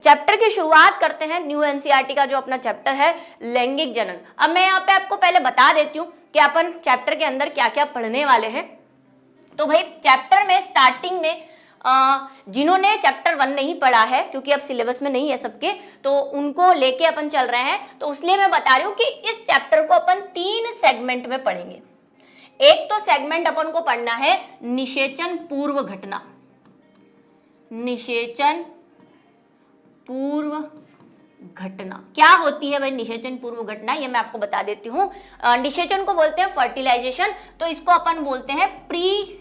Chapter की शुरुआत करते हैं न्यू एनसीईआरटी का जो अपना चैप्टर है लैंगिक जनन। अब मैं यहाँ पे आपको पहले बता देती हूँ कि अपन चैप्टर के अंदर क्या क्या पढ़ने वाले हैं। तो भाई चैप्टर में स्टार्टिंग में जिन्होंने चैप्टर 1 नहीं पढ़ा है, क्योंकि अब सिलेबस में नहीं है सबके, तो उनको लेके अपन चल रहे हैं, तो इसलिए मैं बता रही हूँ कि इस चैप्टर को अपन 3 सेगमेंट में पढ़ेंगे। एक तो सेगमेंट अपन को पढ़ना है निषेचन पूर्व घटना। निषेचन पूर्व घटना क्या होती है भाई? निषेचन पूर्व घटना ये मैं आपको बता देती हूँ। निषेचन को बोलते हैं फर्टिलाइजेशन, तो इसको अपन बोलते हैं प्री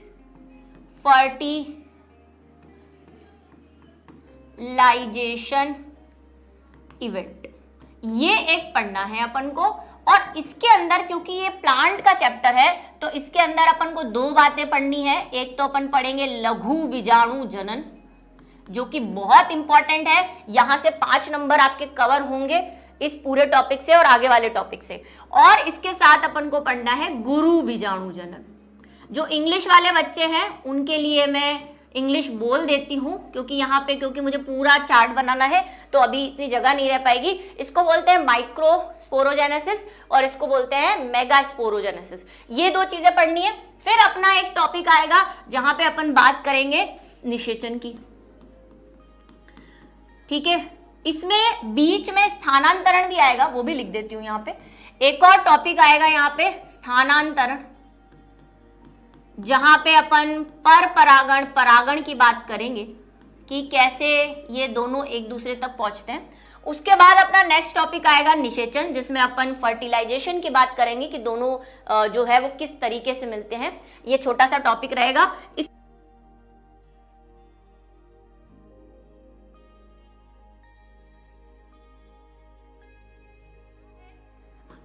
फर्टिलाइजेशन इवेंट। ये एक पढ़ना है अपन को। और इसके अंदर क्योंकि ये प्लांट का चैप्टर है, तो इसके अंदर अपन को 2 बातें पढ़नी है। एक तो अपन पढ़ेंगे लघु बीजाणु जनन, जो कि बहुत इंपॉर्टेंट है। यहां से 5 नंबर आपके कवर होंगे इस पूरे टॉपिक से और आगे वाले टॉपिक से। और इसके साथ अपन को पढ़ना है गुरु बीजाणु जनन। जो इंग्लिश वाले बच्चे हैं उनके लिए मैं इंग्लिश बोल देती हूं, क्योंकि यहाँ पे क्योंकि मुझे पूरा चार्ट बनाना है तो अभी इतनी जगह नहीं रह पाएगी। इसको बोलते हैं माइक्रोस्पोरोजेनेसिस और इसको बोलते हैं मेगास्पोरोजेनेसिस। ये 2 चीजें पढ़नी है। फिर अपना एक टॉपिक आएगा जहां पे अपन बात करेंगे निषेचन की, ठीक है। इसमें बीच में स्थानांतरण भी आएगा, वो भी लिख देती हूं यहाँ पे। एक और टॉपिक आएगा यहाँ पे स्थानांतरण, जहां पे अपन पर परागण परागण की बात करेंगे कि कैसे ये दोनों एक दूसरे तक पहुंचते हैं। उसके बाद अपना नेक्स्ट टॉपिक आएगा निषेचन, जिसमें अपन फर्टिलाइजेशन की बात करेंगे कि दोनों जो है वो किस तरीके से मिलते हैं। ये छोटा सा टॉपिक रहेगा।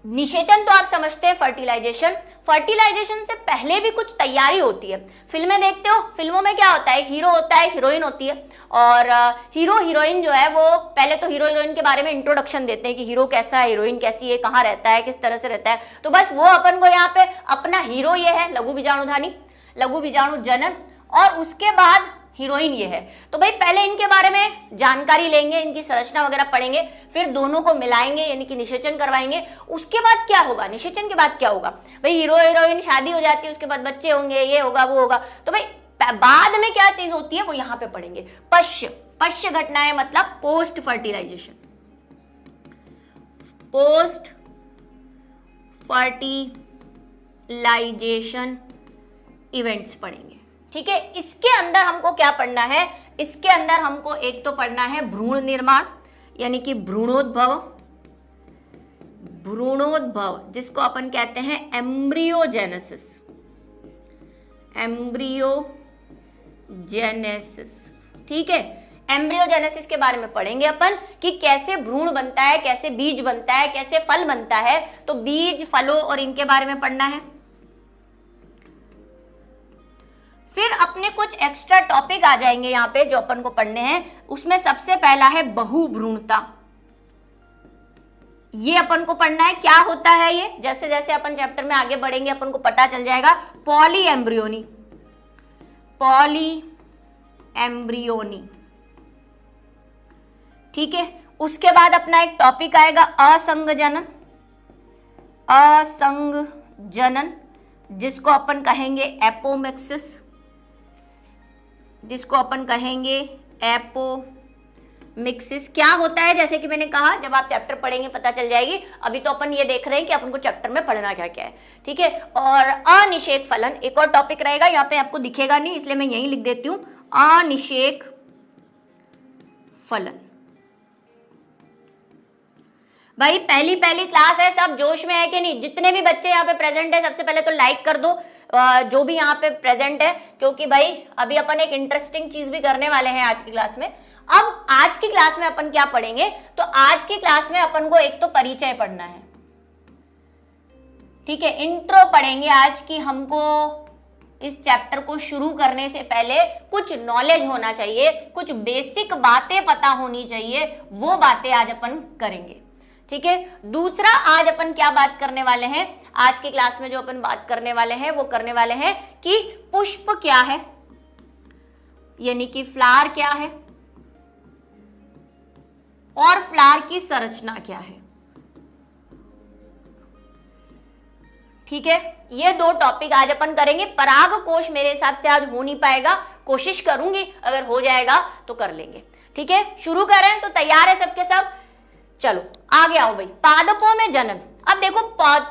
निषेचन तो आप समझते हैं फर्टिलाइजेशन। फर्टिलाइजेशन से पहले भी कुछ तैयारी होती है। फिल्में देखते हो, फिल्मों में क्या होता है? एक हीरो होता है, हीरोइन होती है, और हीरो हीरोइन जो है वो पहले तो हीरो हीरोइन के बारे में इंट्रोडक्शन देते हैं कि हीरो कैसा है, हीरोइन कैसी है, कहाँ रहता है, किस तरह से रहता है। तो बस वो अपन को यहाँ पे अपना हीरो ये है लघु बीजाणुधानी, लघु बीजाणु जनन, और उसके बाद हीरोइन ये है। तो भाई पहले इनके बारे में जानकारी लेंगे, इनकी संरचना वगैरह पढ़ेंगे, फिर दोनों को मिलाएंगे यानी कि निषेचन करवाएंगे। उसके बाद क्या होगा? निषेचन के बाद क्या होगा भाई? हीरो हीरोइन शादी हो जाती है, उसके बाद बच्चे होंगे, ये होगा वो होगा। तो भाई बाद में क्या चीज होती है वो यहाँ पे पढ़ेंगे। पश्य घटनाएं मतलब post fertilisation, post fertilisation events पढ़ेंगे, ठीक है। इसके अंदर हमको क्या पढ़ना है? इसके अंदर हमको एक तो पढ़ना है भ्रूण निर्माण यानी कि भ्रूणोद्भव, भ्रूणोद्भव जिसको अपन कहते हैं एम्ब्रियोजेनेसिस, एम्ब्रियोजेनेसिस, ठीक है। एम्ब्रियोजेनेसिस के बारे में पढ़ेंगे अपन कि कैसे भ्रूण बनता है, कैसे बीज बनता है, कैसे फल बनता है। तो बीज, फलों और इनके बारे में पढ़ना है। फिर अपने कुछ एक्स्ट्रा टॉपिक आ जाएंगे यहाँ पे जो अपन को पढ़ने हैं। उसमें सबसे पहला है बहुभ्रूणता। ये अपन को पढ़ना है, क्या होता है ये? जैसे जैसे अपन चैप्टर में आगे बढ़ेंगे अपन को पता चल जाएगा। पॉली एम्ब्रियोनी, पॉली एम्ब्रियोनी, ठीक है। उसके बाद अपना एक टॉपिक आएगा असंग जनन, असंग जनन जिसको अपन कहेंगे एपोमिक्सिस, जिसको अपन कहेंगे एपोमिक्सिस। क्या होता है? जैसे कि मैंने कहा जब आप चैप्टर पढ़ेंगे पता चल जाएगी। अभी तो अपन ये देख रहे हैं कि अपन को चैप्टर में पढ़ना क्या क्या है, ठीक है। और अनिषेक फलन एक और टॉपिक रहेगा, यहाँ पे आपको दिखेगा नहीं इसलिए मैं यही लिख देती हूँ, अनिषेक फलन। भाई पहली क्लास है, सब जोश में है कि नहीं? जितने भी बच्चे यहाँ पे प्रेजेंट है सबसे पहले तो लाइक कर दो, जो भी यहाँ पे प्रेजेंट है, क्योंकि भाई अभी अपन एक इंटरेस्टिंग चीज भी करने वाले हैं आज की क्लास में। अब आज की क्लास में अपन क्या पढ़ेंगे? तो आज की क्लास में अपन को एक तो परिचय पढ़ना है, ठीक है, इंट्रो पढ़ेंगे आज की। हमको इस चैप्टर को शुरू करने से पहले कुछ नॉलेज होना चाहिए, कुछ बेसिक बातें पता होनी चाहिए, वो बातें आज अपन करेंगे, ठीक है। दूसरा आज अपन क्या बात करने वाले हैं? आज की क्लास में जो अपन बात करने वाले हैं वो करने वाले हैं कि पुष्प क्या है, यानी कि फ्लावर क्या है, और फ्लावर की संरचना क्या है। ठीक है, ये दो टॉपिक आज अपन करेंगे। परागकोश मेरे हिसाब से आज हो नहीं पाएगा, कोशिश करूंगी, अगर हो जाएगा तो कर लेंगे। ठीक है, शुरू करें तो तैयार है सबके सब? चलो आगे आओ भाई। पादपों में जनन। अब देखो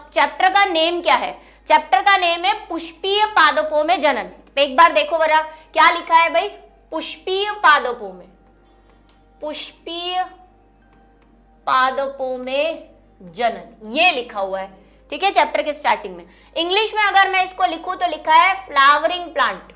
चैप्टर का नेम क्या है, चैप्टर का नेम है पुष्पीय पादपों में जनन। एक बार देखो बरा क्या लिखा है भाई, पुष्पीय पादपों में, पुष्पीय पादपों में जनन, ये लिखा हुआ है। ठीक है, चैप्टर के स्टार्टिंग में। इंग्लिश में अगर मैं इसको लिखूं तो लिखा है फ्लावरिंग प्लांट।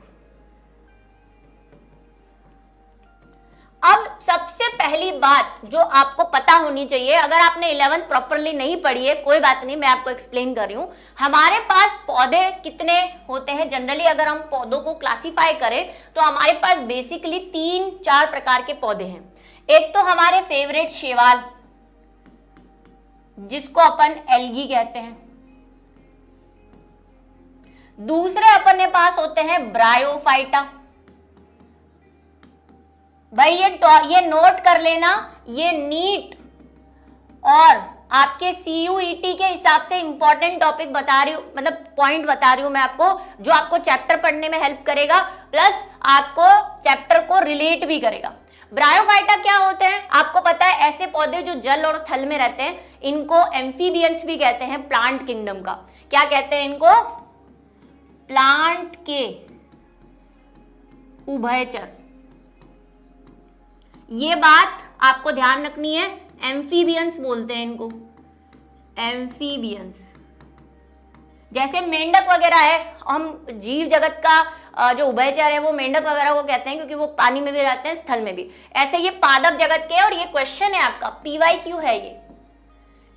अब सबसे पहली बात जो आपको पता होनी चाहिए, अगर आपने 11th प्रॉपरली नहीं पढ़ी है कोई बात नहीं, मैं आपको एक्सप्लेन कर रही हूं। हमारे पास पौधे कितने होते हैं जनरली, अगर हम पौधों को क्लासिफाई करें तो हमारे पास बेसिकली 3-4 प्रकार के पौधे हैं। एक तो हमारे फेवरेट शैवाल, जिसको अपन एल्गी कहते हैं। दूसरे अपने पास होते हैं ब्रायोफाइटा। भाई ये नोट कर लेना, ये नीट और आपके CUET के हिसाब से इंपॉर्टेंट टॉपिक बता रही हूं, मतलब पॉइंट बता रही हूं मैं आपको, जो आपको चैप्टर पढ़ने में हेल्प करेगा, प्लस आपको चैप्टर को रिलेट भी करेगा। ब्रायोफाइटा क्या होते हैं आपको पता है, ऐसे पौधे जो जल और थल में रहते हैं, इनको एम्फीबियंस भी कहते हैं, प्लांट किंगडम का। क्या कहते हैं इनको? प्लांट के उभयचर। ये बात आपको ध्यान रखनी है, एम्फीबियंस बोलते हैं इनको, एम्फीबियंस। जैसे मेंढक वगैरह है, हम जीव जगत का जो उभयचर है वो मेंढक वगैरह को कहते हैं, क्योंकि वो पानी में भी रहते हैं, स्थल में भी। ऐसे ये पादप जगत के, और ये क्वेश्चन है आपका, PYQ है, ये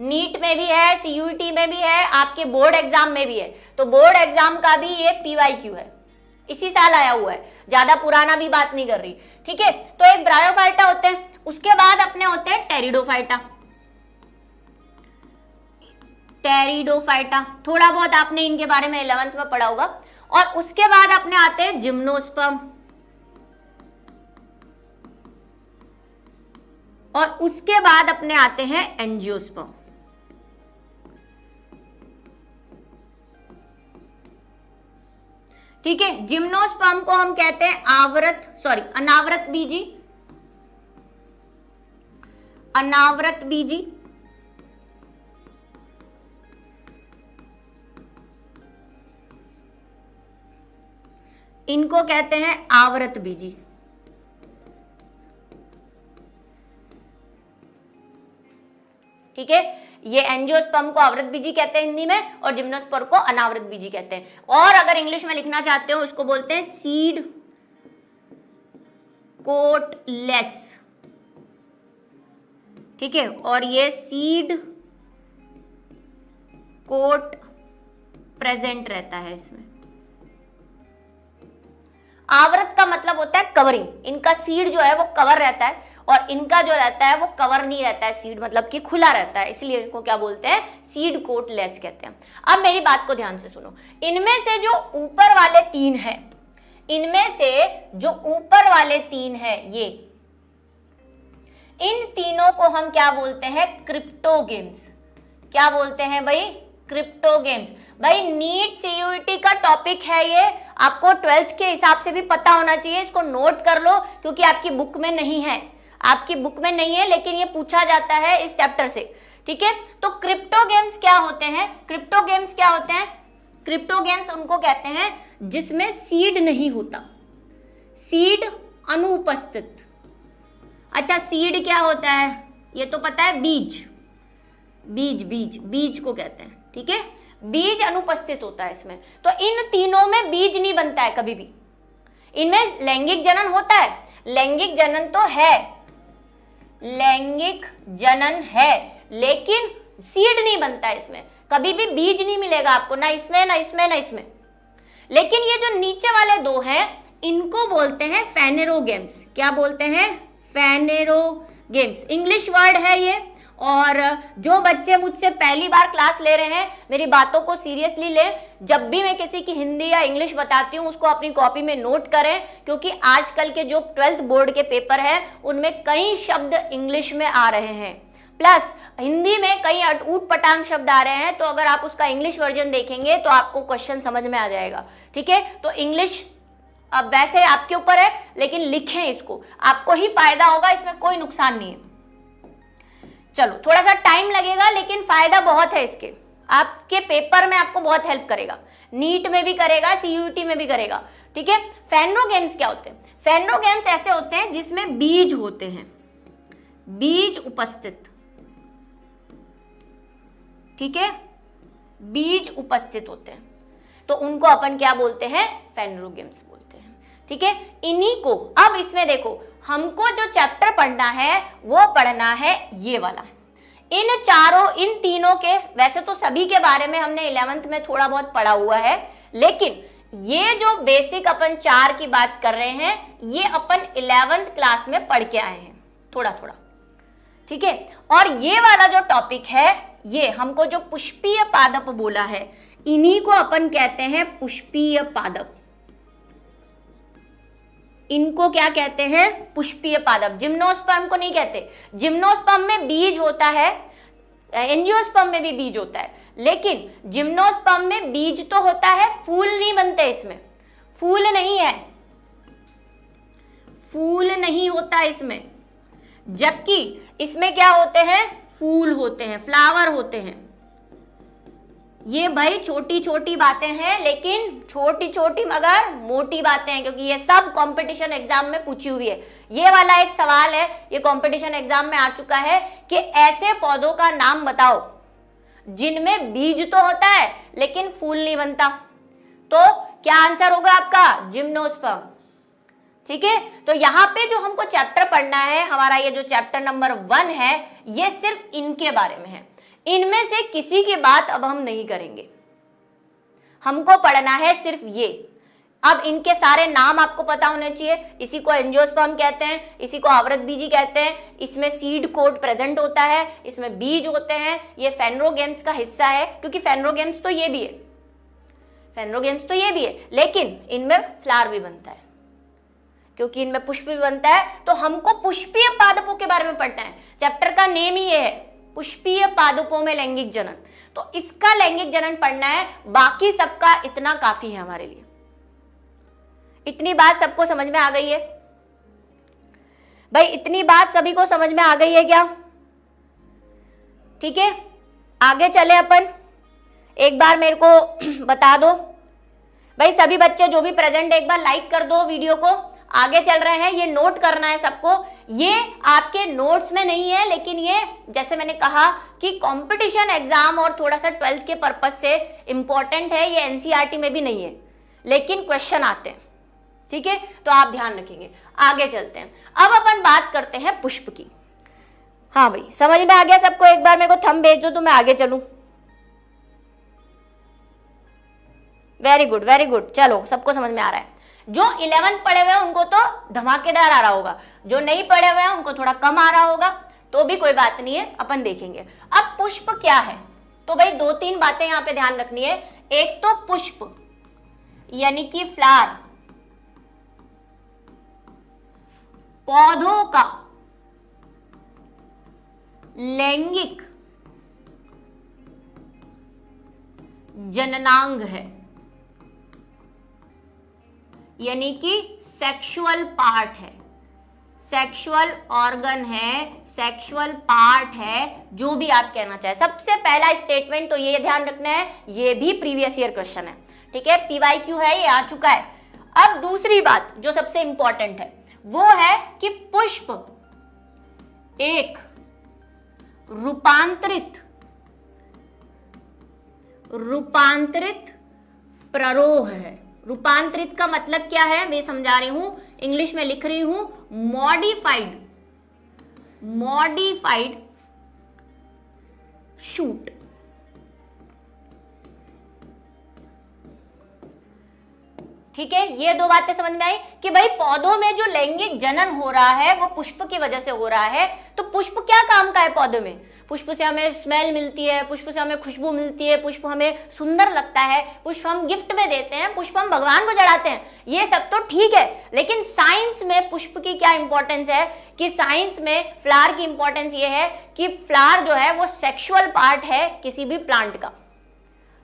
नीट में भी है, CUET में भी है, आपके बोर्ड एग्जाम में भी है। तो बोर्ड एग्जाम का भी ये PYQ है, इसी साल आया हुआ है, ज्यादा पुराना भी बात नहीं कर रही। ठीक है, तो एक ब्रायोफाइटा होते हैं, उसके बाद अपने होते हैं टेरिडोफाइटा। टेरिडोफाइटा थोड़ा बहुत आपने इनके बारे में 11th में पढ़ा होगा। और उसके बाद अपने आते हैं जिम्नोस्पर्म, और उसके बाद अपने आते हैं एंजियोस्पर्म। ठीक है, जिम्नोस्पर्म को हम कहते हैं अनावृत बीजी, अनावृत बीजी। इनको कहते हैं आवृत बीजी। ठीक है, ये एंजियोस्पर्म को आवृत बीजी कहते हैं हिंदी में, और जिम्नोस्पर्म को अनावृत बीजी कहते हैं। और अगर इंग्लिश में लिखना चाहते हो उसको बोलते हैं सीड कोटलेस। ठीक है, और ये सीड कोट प्रेजेंट रहता है इसमें। आवृत का मतलब होता है कवरिंग, इनका सीड जो है वो कवर रहता है, और इनका जो रहता है वो कवर नहीं रहता है, सीड मतलब कि खुला रहता है, इसलिए इनको क्या बोलते हैं? सीड कोट लेस कहते हैं। अब मेरी बात को ध्यान से सुनो, इनमें से जो ऊपर वाले 3 हैं, इनमें से जो ऊपर वाले 3 हैं, ये इन तीनों को हम क्या बोलते हैं? क्रिप्टोगेम्स। क्या बोलते हैं भाई? क्रिप्टोगेम्स। भाई नीट CUET का टॉपिक है ये, आपको 12th के हिसाब से भी पता होना चाहिए, इसको नोट कर लो, क्योंकि आपकी बुक में नहीं है, आपकी बुक में नहीं है, लेकिन ये पूछा जाता है इस चैप्टर से। ठीक है, तो क्रिप्टो गेम्स क्या होते हैं? क्रिप्टो गेम्स क्या होते हैं? क्रिप्टो गेम्स उनको कहते हैं जिसमें सीड नहीं होता, सीड अनुपस्थित। अच्छा, सीड क्या होता है? ये तो पता है, बीज, बीज बीज बीज को कहते हैं। ठीक है, बीज अनुपस्थित होता है इसमें। तो इन तीनों में बीज नहीं बनता है कभी भी। इनमें लैंगिक जनन होता है, लैंगिक जनन तो है, लैंगिक जनन है, लेकिन सीड नहीं बनता है इसमें, कभी भी बीज नहीं मिलेगा आपको, ना इसमें ना इसमें ना इसमें। लेकिन ये जो नीचे वाले 2 हैं, इनको बोलते हैं फेनेरोगेम्स। क्या बोलते हैं? फेनेरोगेम्स। इंग्लिश वर्ड है ये, और जो बच्चे मुझसे पहली बार क्लास ले रहे हैं, मेरी बातों को सीरियसली लें। जब भी मैं किसी की हिंदी या इंग्लिश बताती हूँ उसको अपनी कॉपी में नोट करें, क्योंकि आजकल के जो 12th बोर्ड के पेपर हैं उनमें कई शब्द इंग्लिश में आ रहे हैं, प्लस हिंदी में कई ऊट पटांग शब्द आ रहे हैं। तो अगर आप उसका इंग्लिश वर्जन देखेंगे तो आपको क्वेश्चन समझ में आ जाएगा। ठीक है, तो इंग्लिश अब वैसे आपके ऊपर है, लेकिन लिखें इसको, आपको ही फायदा होगा, इसमें कोई नुकसान नहीं है। चलो, थोड़ा सा टाइम लगेगा लेकिन फायदा बहुत है इसके, आपके पेपर में आपको बहुत हेल्प करेगा, नीट में भी करेगा, सीयूईटी में भी करेगा। ठीक है, फेनरो गेम्स क्या होते हैं? फेनरो गेम्स ऐसे होते हैं जिसमें बीज होते हैं, बीज उपस्थित। ठीक है, बीज उपस्थित होते हैं, तो उनको अपन क्या बोलते हैं? फेनरो गेम्स बोलते हैं। ठीक है, इन्हीं को अब इसमें देखो, हमको जो चैप्टर पढ़ना है वो पढ़ना है ये वाला। इन तीनों के, वैसे तो सभी के बारे में हमने 11th में थोड़ा बहुत पढ़ा हुआ है, लेकिन ये जो बेसिक अपन 4 की बात कर रहे हैं ये अपन 11th क्लास में पढ़ के आए हैं थोड़ा थोड़ा। ठीक है, और ये वाला जो टॉपिक है, ये हमको जो पुष्पीय पादप बोला है, इन्हीं को अपन कहते हैं पुष्पीय पादप। इनको क्या कहते हैं? पुष्पीय पादप। जिम्नोस्पर्म को नहीं कहते। जिम्नोस्पर्म में बीज होता है, एंजियोस्पर्म में भी बीज होता है, लेकिन जिम्नोस्पर्म में बीज तो होता है, फूल नहीं बनते इसमें, फूल नहीं है, फूल नहीं होता इसमें। जबकि इसमें क्या होते हैं? फूल होते हैं, फ्लावर होते हैं। ये भाई छोटी छोटी बातें हैं, लेकिन छोटी छोटी मगर मोटी बातें हैं, क्योंकि ये सब कंपटीशन एग्जाम में पूछी हुई है। ये वाला एक सवाल है, ये कंपटीशन एग्जाम में आ चुका है कि ऐसे पौधों का नाम बताओ जिनमें बीज तो होता है लेकिन फूल नहीं बनता। तो क्या आंसर होगा आपका? जिम्नोस्पर्म। ठीक है, तो यहाँ पे जो हमको चैप्टर पढ़ना है, हमारा ये जो चैप्टर नंबर 1 है, ये सिर्फ इनके बारे में है। इनमें से किसी की बात अब हम नहीं करेंगे, हमको पढ़ना है सिर्फ ये। अब इनके सारे नाम आपको पता होने चाहिए। इसी को एंजियोस्पर्म कहते हैं, इसी को आवृतबीजी कहते हैं। इसमें सीड कोड प्रेजेंट होता है, इसमें बीज होते हैं। ये फेनरो गेम्स का हिस्सा है, क्योंकि फेनरो गेम्स तो ये भी है, फेनरो गेम्स तो ये भी है, लेकिन इनमें फ्लावर भी बनता है, क्योंकि इनमें पुष्प भी बनता है। तो हमको पुष्पीय पादपों के बारे में पढ़ना है। चैप्टर का नेम ही ये है, पुष्पीय पादपों में लैंगिक जनन। तो इसका लैंगिक जनन पढ़ना है, बाकी सबका इतना काफी है हमारे लिए। इतनी बात सबको समझ में आ गई है भाई? इतनी बात सभी को समझ में आ गई है क्या? ठीक है, आगे चले अपन। एक बार मेरे को बता दो भाई, सभी बच्चे जो भी प्रेजेंट, एक बार लाइक कर दो वीडियो को। आगे चल रहे हैं, ये नोट करना है सबको। ये आपके नोट्स में नहीं है, लेकिन ये जैसे मैंने कहा कि कंपटीशन एग्जाम और थोड़ा सा 12th के पर्पस से इंपॉर्टेंट है। ये एनसीईआरटी में भी नहीं है, लेकिन क्वेश्चन आते हैं। ठीक है, तो आप ध्यान रखेंगे। आगे चलते हैं, अब अपन बात करते हैं पुष्प की। हाँ भाई, समझ में आ गया सबको? एक बार मेरे को थंब भेज दो तो मैं आगे चलूं। Very good, very good. चलो, सबको समझ में आ रहा है। जो 11th पढ़े हुए हैं उनको तो धमाकेदार आ रहा होगा, जो नहीं पढ़े हुए हैं उनको थोड़ा कम आ रहा होगा, तो भी कोई बात नहीं है, अपन देखेंगे। अब पुष्प क्या है? तो भाई 2-3 बातें यहां पे ध्यान रखनी है। एक तो पुष्प यानी कि फ्लावर, पौधों का लैंगिक जननांग है, यानी कि सेक्सुअल पार्ट है, सेक्सुअल ऑर्गन है, सेक्सुअल पार्ट है, जो भी आप कहना चाहे। सबसे पहला स्टेटमेंट तो ये ध्यान रखना है, ये भी प्रीवियस ईयर क्वेश्चन है। ठीक है, पीवाईक्यू है, ये आ चुका है। अब दूसरी बात जो सबसे इंपॉर्टेंट है वो है कि पुष्प एक रूपांतरित प्ररोह है। रूपांतरित का मतलब क्या है मैं समझा रही हूं, इंग्लिश में लिख रही हूं, मॉडिफाइड शूट। ठीक है, ये 2 बातें समझ में आई कि भाई पौधों में जो लैंगिक जनन हो रहा है वो पुष्प की वजह से हो रहा है। तो पुष्प क्या काम का है पौधों में? पुष्प से हमें स्मेल मिलती है, पुष्प से हमें खुशबू मिलती है, पुष्प हमें सुंदर लगता है, पुष्प हम गिफ्ट में देते हैं, पुष्प हम भगवान को चढ़ाते हैं, ये सब तो ठीक है। लेकिन साइंस में पुष्प की क्या इंपॉर्टेंस है कि साइंस में फ्लावर की इंपॉर्टेंस ये है कि फ्लावर जो है वो सेक्सुअल पार्ट है किसी भी प्लांट का,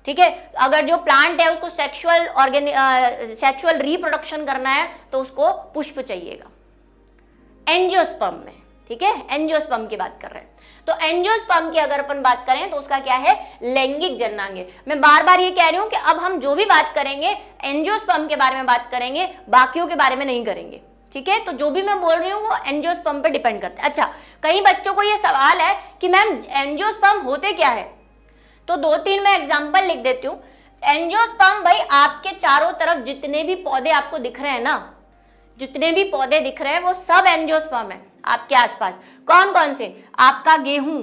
ठीक है। अगर जो प्लांट है उसको सेक्सुअल रिप्रोडक्शन करना है तो उसको पुष्प चाहिएगा एंजियोस्पर्म में, ठीक है। एंजियोस्पर्म की बात कर रहे हैं, तो एंजियोस्पर्म की अगर अपन बात करें तो उसका क्या है, लैंगिक जननांगे। मैं बार बार ये कह रही हूं कि अब हम जो भी बात करेंगे एंजियोस्पर्म के बारे में बात करेंगे, बाकियों के बारे में नहीं करेंगे, ठीक है। तो जो भी मैं बोल रही हूँ वो एंजियोस्पर्म पे डिपेंड करता है। अच्छा, कई बच्चों को ये सवाल है कि मैम एंजियोस्पर्म होते क्या है, तो 2-3 मैं एग्जाम्पल लिख देती हूँ। एंजियोस्पर्म भाई आपके चारों तरफ जितने भी पौधे आपको दिख रहे हैं ना, जितने भी पौधे दिख रहे हैं वो सब एंजियोस्पर्म है आपके आसपास। कौन कौन से, आपका गेहूं,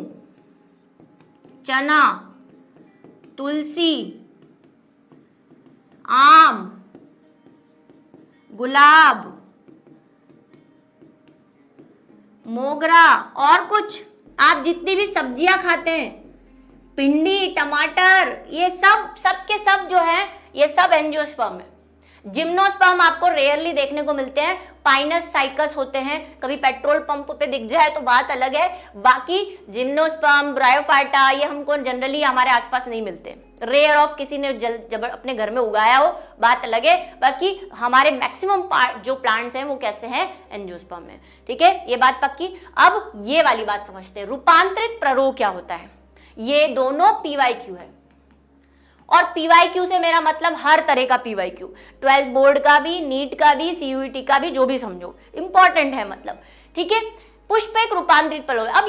चना, तुलसी, आम, गुलाब, मोगरा, और कुछ आप जितनी भी सब्जियां खाते हैं, भिंडी, टमाटर, ये सब के सब जो है ये सब एंजियोस्पर्म है। जिम्नोस्पर्म आपको रेयरली देखने को मिलते हैं, पाइनस साइकस होते हैं, कभी पेट्रोल पंप पे दिख जाए तो बात अलग है। बाकी जिम्नोस्पर्म, ब्रायोफाइटा ये हमको जनरली हमारे आसपास नहीं मिलते, रेयर ऑफ किसी ने जब अपने घर में उगाया हो बात अलग है। बाकी हमारे मैक्सिमम जो प्लांट्स हैं वो कैसे हैं, एंजियोस्पर्म में, ठीक है, ये बात पक्की। अब ये वाली बात समझते हैं, रूपांतरित प्ररोह क्या होता है। ये दोनों PYQ है, और PYQ से मेरा मतलब हर तरह का PYQ, 12th बोर्ड का भी, नीट का भी, CUET का भी, जो भी समझो इंपॉर्टेंट है मतलब, ठीक है। पुष्प एक रूपांतरित प्ररोह। अब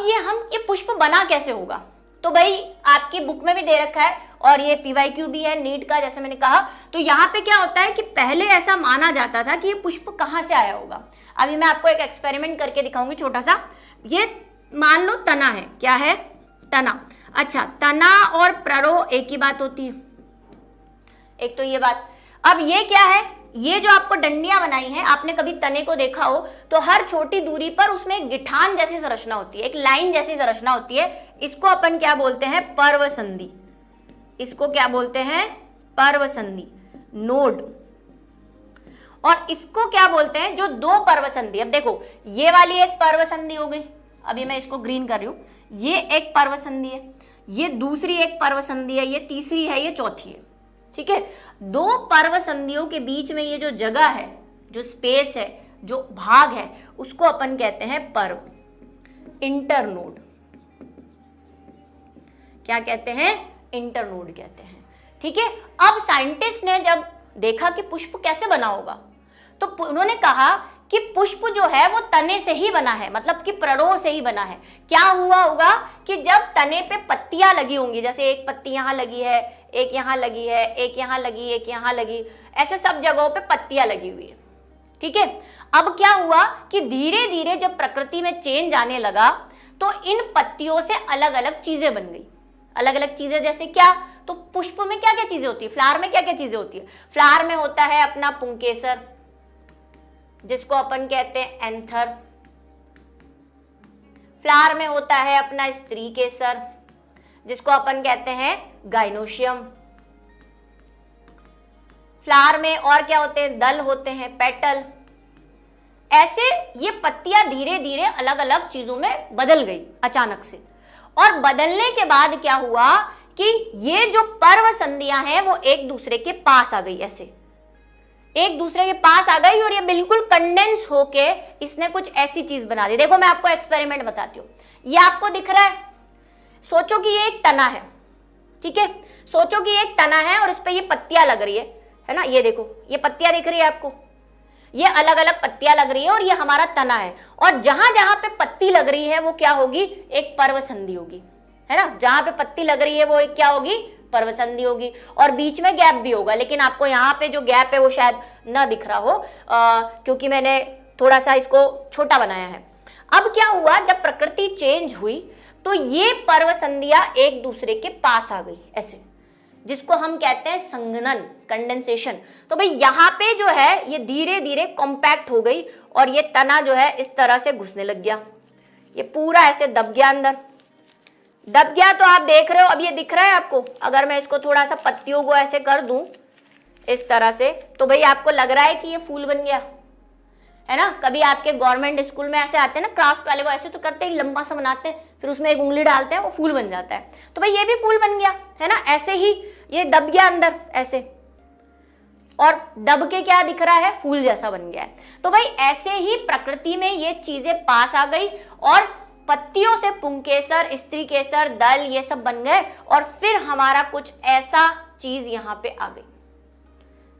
ये पुष्प बना कैसे होगा, तो भाई आपकी बुक में भी दे रखा है और ये PYQ भी है नीट का, जैसे मैंने कहा। तो यहाँ पे क्या होता है कि पहले ऐसा माना जाता था कि ये पुष्प कहाँ से आया होगा। अभी मैं आपको एक एक्सपेरिमेंट करके दिखाऊंगी छोटा सा। ये मान लो तना है, क्या है, तना। अच्छा, तना और प्ररोह एक ही बात होती है, एक तो ये बात। अब ये क्या है, ये जो आपको डंडियां बनाई हैं, आपने कभी तने को देखा हो तो हर छोटी दूरी पर उसमें एक गिठान जैसी संरचना होती है, एक लाइन जैसी संरचना होती है। इसको अपन क्या बोलते हैं, पर्व संधि। इसको क्या बोलते हैं, पर्व संधि, नोड। और इसको क्या बोलते हैं, जो दो पर्व संधि। अब देखो ये वाली एक पर्व संधि हो गई, अभी मैं इसको ग्रीन कर रही हूं, ये एक पर्व संधि है, ये दूसरी एक पर्व संधि है, ये तीसरी है, ये चौथी है, ठीक है। दो पर्व संधियों के बीच में ये जो जगह है, जो स्पेस है, जो भाग है, उसको अपन कहते हैं पर्व, इंटरनोड। क्या कहते हैं, इंटरनोड कहते हैं, ठीक है। अब साइंटिस्ट ने जब देखा कि पुष्प कैसे बना होगा, तो उन्होंने कहा कि पुष्प जो है वो तने से ही बना है, मतलब कि प्ररोह से ही बना है। क्या हुआ होगा कि जब तने पे पत्तियां लगी होंगी, जैसे एक पत्ती यहां लगी है, एक यहां लगी है, एक यहां लगी, एक यहां लगी, ऐसे सब जगहों पे पत्तियां लगी हुई है, ठीक है। अब क्या हुआ कि धीरे धीरे जब प्रकृति में चेंज आने लगा तो इन पत्तियों से अलग अलग चीजें बन गई। अलग अलग चीजें जैसे क्या, तो पुष्प में क्या क्या चीजें होती है, फ्लावर में क्या क्या चीजें होती है। फ्लावर में होता है अपना पुंकेसर, जिसको अपन कहते हैं एंथर। फ्लावर में होता है अपना स्त्री केसर, जिसको अपन कहते हैं गाइनोशियम। फ्लावर में और क्या होते हैं, दल होते हैं, पेटल। ऐसे ये पत्तियां धीरे धीरे अलग अलग चीजों में बदल गई अचानक से। और बदलने के बाद क्या हुआ कि ये जो पर्व संधियां हैं वो एक दूसरे के पास आ गई, ऐसे एक दूसरे के पास आ गई, और ये बिल्कुल कंडेंस होके इसने कुछ ऐसी चीज बना दी। देखो मैं आपको एक्सपेरिमेंट बताती हूँ। ये आपको दिख रहा है, सोचो कि ये एक तना है, ठीक है। सोचो कि एक तना है और इस पे ये पत्तियां लग रही है ना, ये देखो ये पत्तियां दिख रही है आपको, ये अलग अलग पत्तियां लग रही है और ये हमारा तना है। और जहां जहां पे पत्ती लग रही है वो क्या होगी, एक पर्व संधि होगी, है ना। जहां पे पत्ती लग रही है वो एक क्या होगी, पर्व संधि होगी। और बीच में गैप भी होगा, लेकिन आपको यहाँ पे जो गैप है वो शायद ना दिख रहा हो, क्योंकि मैंने थोड़ा सा इसको छोटा बनाया है। अब क्या हुआ, जब प्रकृति चेंज हुई तो ये पर्व संधियां एक दूसरे के पास आ गई ऐसे, जिसको हम कहते हैं संघनन, कंडेंसेशन। तो भाई यहाँ पे जो है ये धीरे धीरे कॉम्पैक्ट हो गई और ये तना जो है इस तरह से घुसने लग गया, ये पूरा ऐसे दब गया अंदर, दब गया तो आप देख रहे हो, अब ये दिख रहा है आपको। अगर मैं इसको थोड़ा सा पत्तियों को ऐसे कर दूं इस तरह से, तो भाई आपको लग रहा है कि ये फूल बन गया, है ना। कभी आपके गवर्नमेंट स्कूल में ऐसे आते हैं ना क्राफ्ट वाले, वो ऐसे तो करते ही लंबा सा बनाते हैं, फिर उसमें एक उंगली डालते हैं, वो फूल बन जाता है। तो भाई ये भी फूल बन गया, है ना। ऐसे ही ये दब गया अंदर ऐसे, और दब के क्या दिख रहा है, फूल जैसा बन गया है। तो भाई ऐसे ही प्रकृति में ये चीजें पास आ गई, और पत्तियों से पुंकेसर, स्त्री केसर, दल, ये सब बन गए, और फिर हमारा कुछ ऐसा चीज यहाँ पे आ गई,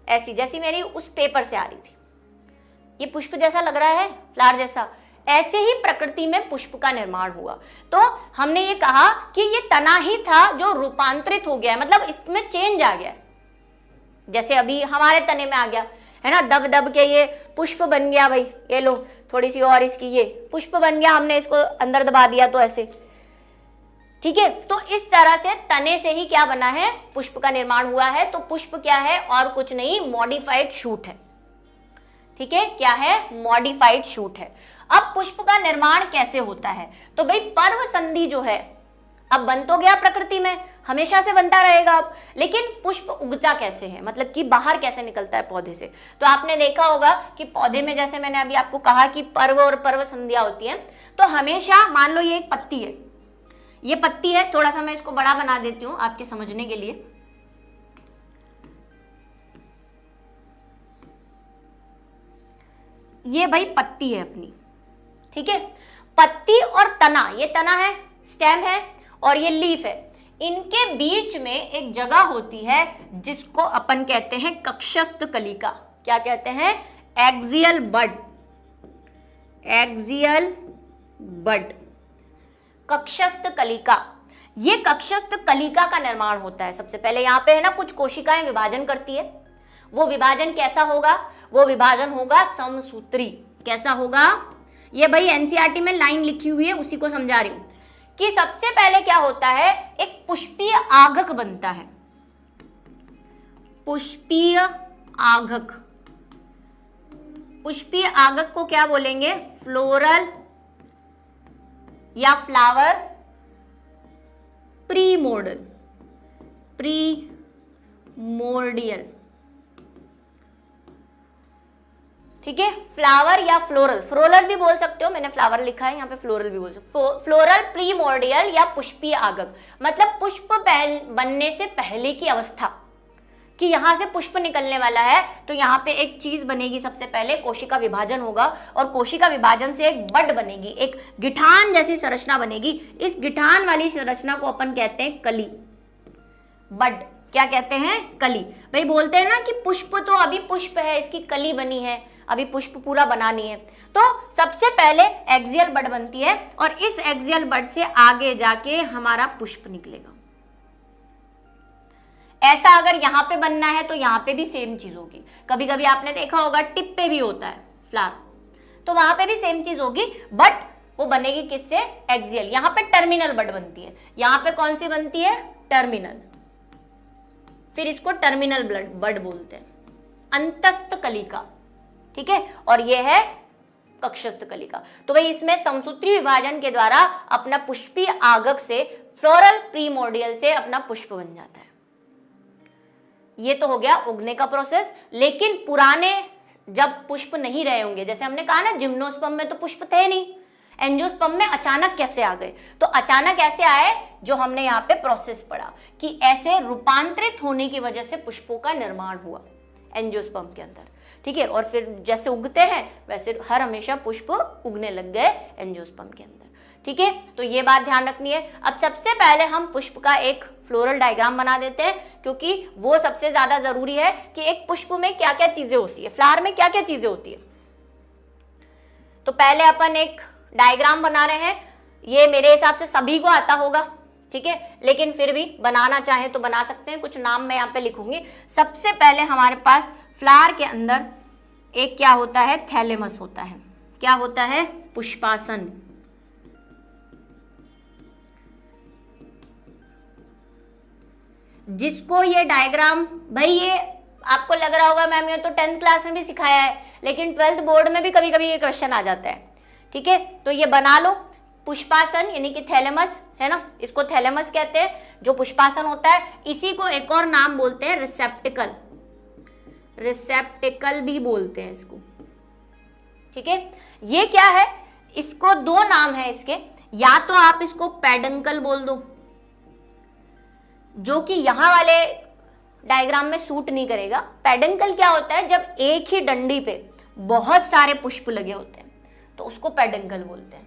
ऐसी जैसी मेरी उस पेपर से आ रही थी। ये पुष्प जैसा लग रहा है, फ्लावर जैसा। ऐसे ही प्रकृति में पुष्प का निर्माण हुआ। तो हमने ये कहा कि ये तना ही था जो रूपांतरित हो गया है, मतलब इसमें चेंज आ गया, जैसे अभी हमारे तने में आ गया, है ना। दब दब के ये पुष्प बन गया भाई, ये लो थोड़ी सी और इसकी, ये पुष्प बन गया, हमने इसको अंदर दबा दिया तो ऐसे, ठीक है। तो इस तरह से तने से ही क्या बना है, पुष्प का निर्माण हुआ है। तो पुष्प क्या है, और कुछ नहीं, मॉडिफाइड शूट है, ठीक है। क्या है, मॉडिफाइड शूट है। अब पुष्प का निर्माण कैसे होता है, तो भाई पर्व संधि जो है, अब बन तो गया प्रकृति में, हमेशा से बनता रहेगा अब, लेकिन पुष्प उगता कैसे है, मतलब कि बाहर कैसे निकलता है पौधे से। तो आपने देखा होगा कि पौधे में, जैसे मैंने अभी आपको कहा कि पर्व और पर्व संध्या होती है, तो हमेशा मान लो ये एक पत्ती है, ये पत्ती है, थोड़ा सा मैं इसको बड़ा बना देती हूं आपके समझने के लिए। ये भाई पत्ती है अपनी, ठीक है। पत्ती और तना, ये तना है, स्टेम है, और ये लीफ है, इनके बीच में एक जगह होती है जिसको अपन कहते हैं कक्षस्थ कलिका। क्या कहते हैं, एक्सियल बड, एक्सियल बड, कक्षस्थ कलिका। ये कक्षस्थ कलिका का निर्माण होता है सबसे पहले। यहाँ पे है ना कुछ कोशिकाएं विभाजन करती है, वो विभाजन कैसा होगा, वो विभाजन होगा समसूत्री। कैसा होगा, ये भाई एनसीईआरटी में लाइन लिखी हुई है, उसी को समझा रही हूं कि सबसे पहले क्या होता है, एक पुष्पीय आगक बनता है, पुष्पीय आगक। पुष्पीय आगक को क्या बोलेंगे, फ्लोरल या फ्लावर प्रीमोर्डियल, प्रीमोर्डियल, ठीक है। फ्लावर या फ्लोरल, फ्लोरल भी बोल सकते हो, मैंने फ्लावर लिखा है यहाँ पे, फ्लोरल भी बोल सकते हो। फ्लोरल प्रीमोर्डियल या पुष्पीय आगक, मतलब पुष्प बनने से पहले की अवस्था, कि यहां से पुष्प निकलने वाला है, तो यहाँ पे एक चीज बनेगी सबसे पहले, कोशिका विभाजन होगा, और कोशिका विभाजन से एक बड बनेगी, एक गिठान जैसी संरचना बनेगी। इस गिठान वाली संरचना को अपन कहते हैं कली, बड। क्या कहते हैं, कली। भाई बोलते हैं ना कि पुष्प तो अभी पुष्प है, इसकी कली बनी है, अभी पुष्प पूरा बना नहीं है। तो सबसे पहले एक्सियल बड बनती है, और इस एक्सियल बड से आगे जाके हमारा पुष्प निकलेगा। ऐसा अगर यहाँ पे बनना है तो यहाँ पे भी सेम चीज होगी। कभी कभी आपने देखा होगा टिप पे भी होता है फ्लावर, तो वहां पे भी सेम चीज होगी, बट वो बनेगी किससे, एक्सियल। यहाँ पे टर्मिनल बड बनती है, यहाँ पे कौन सी बनती है, टर्मिनल, फिर इसको टर्मिनल बड बोलते हैं। अंतस्थ कलिका, ठीक है, और ये है कक्षस्थ कलिका। तो भाई इसमें समसूत्री विभाजन के द्वारा अपना पुष्पीय आगक से, फ्लोरल प्रीमोर्डियल से अपना पुष्प बन जाता है। ये तो हो गया उगने का प्रोसेस। लेकिन पुराने जब पुष्प नहीं रहे होंगे, जैसे हमने कहा ना जिम्नोस्पर्म में तो पुष्प थे नहीं, एंजियोस्पर्म में अचानक कैसे आ गए, तो अचानक ऐसे आए, जो हमने यहाँ पे प्रोसेस पढ़ा कि ऐसे रूपांतरित होने की वजह से पुष्पों का निर्माण हुआ एंजियोस्पर्म के अंदर, ठीक है। और फिर जैसे उगते हैं वैसे हर हमेशा पुष्प उगने लग गए एंजियोस्पर्म के अंदर, ठीक है। तो ये बात ध्यान रखनी है। अब सबसे पहले हम पुष्प का एक फ्लोरल डायग्राम बना देते हैं, क्योंकि वो सबसे ज्यादा जरूरी है कि एक पुष्प में क्या क्या चीजें होती है, फ्लावर में क्या क्या चीजें होती है। तो पहले अपन एक डायग्राम बना रहे हैं, ये मेरे हिसाब से सभी को आता होगा, ठीक है, लेकिन फिर भी बनाना चाहे तो बना सकते हैं। कुछ नाम मैं यहाँ पे लिखूंगी। सबसे पहले हमारे पास फ्लावर के अंदर एक क्या होता है, थैलेमस होता है। क्या होता है, पुष्पासन। जिसको ये डायग्राम, भाई ये आपको लग रहा होगा मैम ये तो 10th क्लास में भी सिखाया है, लेकिन 12th बोर्ड में भी कभी कभी ये क्वेश्चन आ जाता है, ठीक है। तो ये बना लो, पुष्पासन यानी कि थैलेमस है ना, इसको थैलेमस कहते हैं जो पुष्पासन होता है। इसी को एक और नाम बोलते हैं रिसेप्टिकल, रिसेप्टिकल भी बोलते हैं इसको, ठीक है। ये क्या है, इसको दो नाम है इसके, या तो आप इसको पेडंकल बोल दो, जो कि यहां वाले डायग्राम में सूट नहीं करेगा। पेडंकल क्या होता है, जब एक ही डंडी पे बहुत सारे पुष्प लगे होते हैं तो उसको पेडंकल बोलते हैं,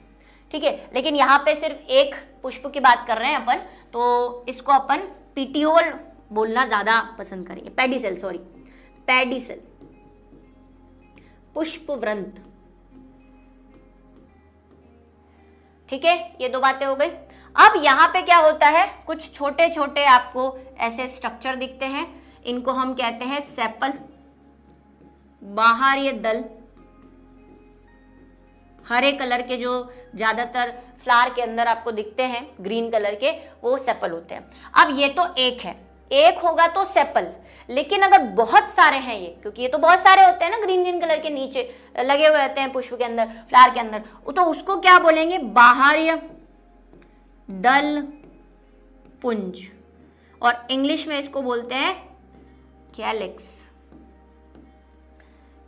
ठीक है। लेकिन यहाँ पे सिर्फ एक पुष्प की बात कर रहे हैं अपन, तो इसको अपन पिटियोल बोलना ज्यादा पसंद करेंगे। पेडिसेल, सॉरी, पेडिसेल, पुष्पवृंत, ठीक है। ये दो बातें हो गई। अब यहाँ पे क्या होता है, कुछ छोटे छोटे आपको ऐसे स्ट्रक्चर दिखते हैं, इनको हम कहते हैं सेपल, बाहर ये दल, हरे कलर के जो ज्यादातर फ्लावर के अंदर आपको दिखते हैं ग्रीन कलर के, वो सेपल होते हैं। अब ये तो एक है, एक होगा तो सेपल, लेकिन अगर बहुत सारे हैं ये, क्योंकि ये तो बहुत सारे होते हैं ना ग्रीन ग्रीन कलर के नीचे लगे हुए रहते हैं पुष्प के अंदर, फ्लावर के अंदर, तो उसको क्या बोलेंगे, बाहर्य दल पुंज, और इंग्लिश में इसको बोलते हैं कैलिक्स,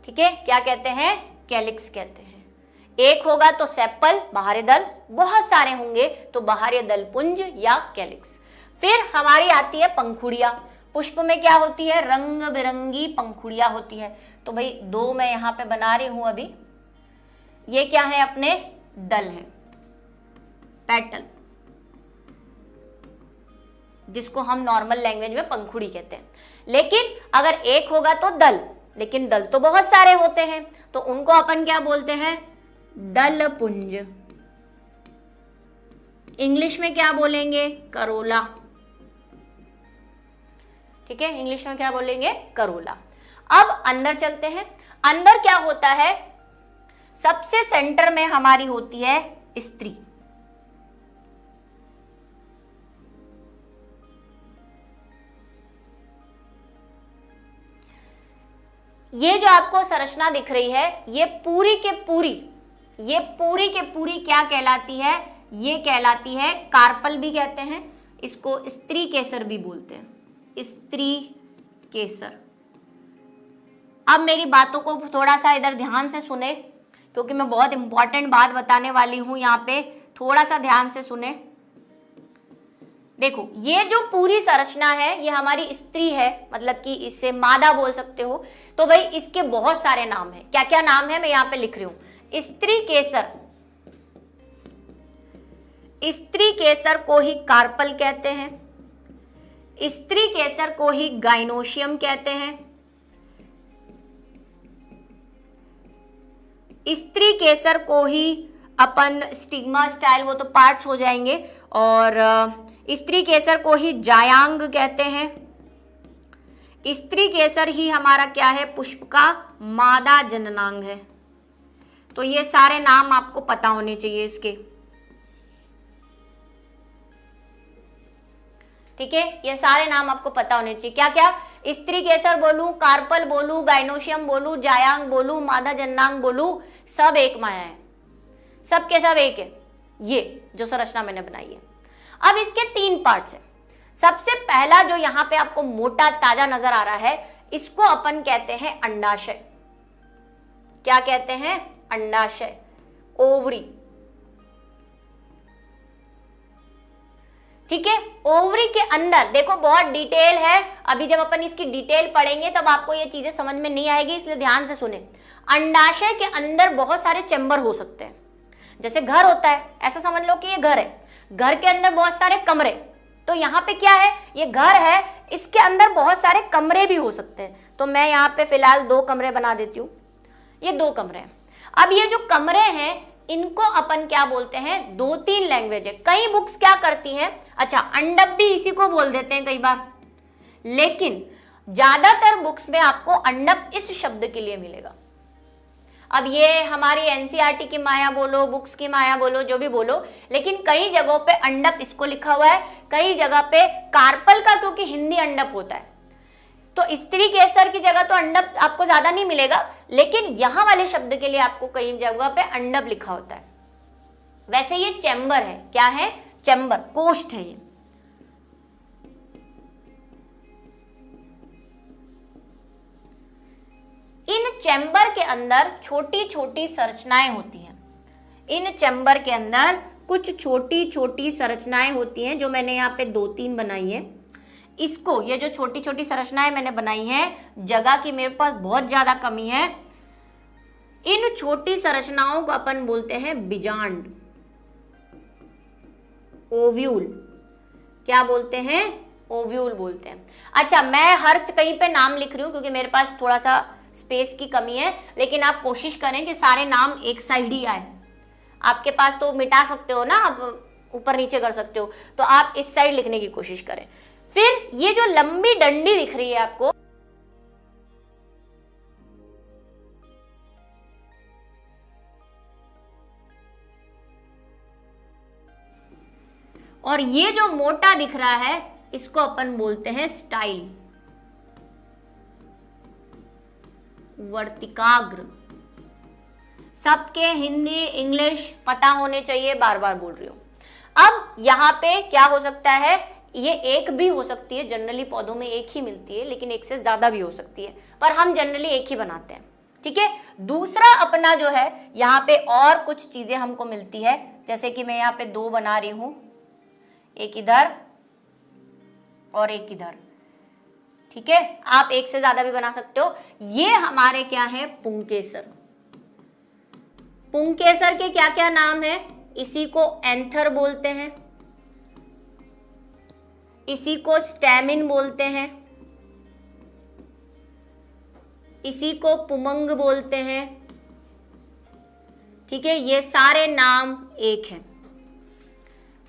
ठीक है। क्या कहते हैं, कैलिक्स कहते हैं। एक होगा तो सेपल बाहरी दल, बहुत सारे होंगे तो बाहरी दल पुंज या कैलिक्स। फिर हमारी आती है पंखुड़िया। पुष्प में क्या होती है, रंग बिरंगी पंखुड़िया होती है। तो भाई दो मैं यहां पे बना रही हूं अभी, ये क्या है, अपने दल है, पेटल, जिसको हम नॉर्मल लैंग्वेज में पंखुड़ी कहते हैं। लेकिन अगर एक होगा तो दल, लेकिन दल तो बहुत सारे होते हैं, तो उनको अपन क्या बोलते हैं, दल पुंज। इंग्लिश में क्या बोलेंगे, करोला, ठीक है। इंग्लिश में क्या बोलेंगे, करोला। अब अंदर चलते हैं। अंदर क्या होता है, सबसे सेंटर में हमारी होती है स्त्री, ये जो आपको संरचना दिख रही है, ये पूरी के पूरी क्या कहलाती है, ये कहलाती है कार्पल भी कहते हैं इसको, स्त्री केसर भी बोलते हैं, स्त्री केसर। अब मेरी बातों को थोड़ा सा इधर ध्यान से सुने, क्योंकि मैं बहुत इंपॉर्टेंट बात बताने वाली हूं यहाँ पे, थोड़ा सा ध्यान से सुने। देखो ये जो पूरी संरचना है ये हमारी स्त्री है, मतलब कि इससे मादा बोल सकते हो। तो भाई इसके बहुत सारे नाम हैं, क्या क्या नाम है मैं यहाँ पे लिख रही हूं। स्त्री केसर, स्त्री केसर को ही कार्पल कहते हैं, स्त्री केसर को ही गाइनोशियम कहते हैं, स्त्री केसर को ही अपन स्टिग्मा स्टाइल, वो तो पार्ट्स हो जाएंगे, और स्त्री केसर को ही जायांग कहते हैं। स्त्री केसर ही हमारा क्या है, पुष्प का मादा जननांग है। तो ये सारे नाम आपको पता होने चाहिए इसके, ठीक है। ये सारे नाम आपको पता होने चाहिए, क्या क्या, स्त्री केसर बोलूं, कार्पल बोलूं, गाइनोशियम बोलूं, जायांग बोलूं, मादा जननांग बोलूं, सब एक माया है, सब के सब एक है, ये जो संरचना मैंने बनाई है। अब इसके तीन पार्ट्स हैं। सबसे पहला जो यहां पे आपको मोटा ताजा नजर आ रहा है, इसको अपन कहते हैं अंडाशय। क्या कहते हैं, अंडाशय, ओवरी, ठीक है। ओवरी के अंदर देखो बहुत डिटेल है, अभी जब अपन इसकी डिटेल पढ़ेंगे तब आपको ये चीजें समझ में नहीं आएगी, इसलिए ध्यान से सुने। अंडाशय के अंदर बहुत सारे चैम्बर हो सकते हैं, जैसे घर होता है, ऐसा समझ लो कि ये घर है, घर के अंदर बहुत सारे कमरे, तो यहाँ पे क्या है, ये घर है, इसके अंदर बहुत सारे कमरे भी हो सकते हैं। तो मैं यहाँ पे फिलहाल 2 कमरे बना देती हूँ, ये 2 कमरे हैं। अब ये जो कमरे हैं इनको अपन क्या बोलते हैं, 2-3 लैंग्वेज है। कई बुक्स क्या करती हैं, अच्छा अंडप भी इसी को बोल देते हैं कई बार, लेकिन ज्यादातर बुक्स में आपको अंडप इस शब्द के लिए मिलेगा। अब ये हमारी एनसीईआरटी की माया बोलो, बुक्स की माया बोलो, जो भी बोलो, लेकिन कई जगहों पे अंडप इसको लिखा हुआ है, कई जगह पे कार्पल का, क्योंकि हिंदी अंडप होता है, तो स्त्री केसर की जगह तो अंडप आपको ज्यादा नहीं मिलेगा, लेकिन यहां वाले शब्द के लिए आपको कई जगह पे अंडप लिखा होता है। वैसे ये चैम्बर है, क्या है? चैम्बर, कोष्ठ है ये। इन चैम्बर के अंदर छोटी छोटी संरचनाएं होती हैं। इन चैम्बर के अंदर कुछ छोटी छोटी संरचनाएं होती हैं, जो मैंने यहाँ पे 2-3 बनाई है। इसको, ये जो छोटी छोटी संरचनाएं मैंने बनाई हैं, जगह की मेरे पास बहुत ज्यादा कमी है, इन छोटी संरचनाओं को अपन बोलते हैं बीजांड, ओव्यूल। क्या बोलते हैं? ओव्यूल बोलते हैं। अच्छा, मैं हर कहीं पे नाम लिख रही हूँ क्योंकि मेरे पास थोड़ा सा स्पेस की कमी है, लेकिन आप कोशिश करें कि सारे नाम एक साइड ही आए। आपके पास तो मिटा सकते हो ना, आप ऊपर नीचे कर सकते हो, तो आप इस साइड लिखने की कोशिश करें। फिर ये जो लंबी डंडी दिख रही है आपको, और ये जो मोटा दिख रहा है, इसको अपन बोलते हैं स्टाइल, वर्तिकाग्र। सबके हिंदी इंग्लिश पता होने चाहिए, बार बार बोल रही हूं। अब यहाँ पे क्या हो सकता है, ये एक भी हो सकती है, जनरली पौधों में एक ही मिलती है, लेकिन एक से ज्यादा भी हो सकती है, पर हम जनरली एक ही बनाते हैं। ठीक है। दूसरा अपना जो है, यहाँ पे और कुछ चीजें हमको मिलती है, जैसे कि मैं यहाँ पे 2 बना रही हूं, एक इधर और एक इधर। ठीक है, आप एक से ज्यादा भी बना सकते हो। ये हमारे क्या है? पुंकेसर। पुंकेसर के क्या क्या नाम है? इसी को एंथर बोलते हैं, इसी को स्टैमिन बोलते हैं, इसी को पुमंग बोलते हैं। ठीक है, ये सारे नाम एक हैं।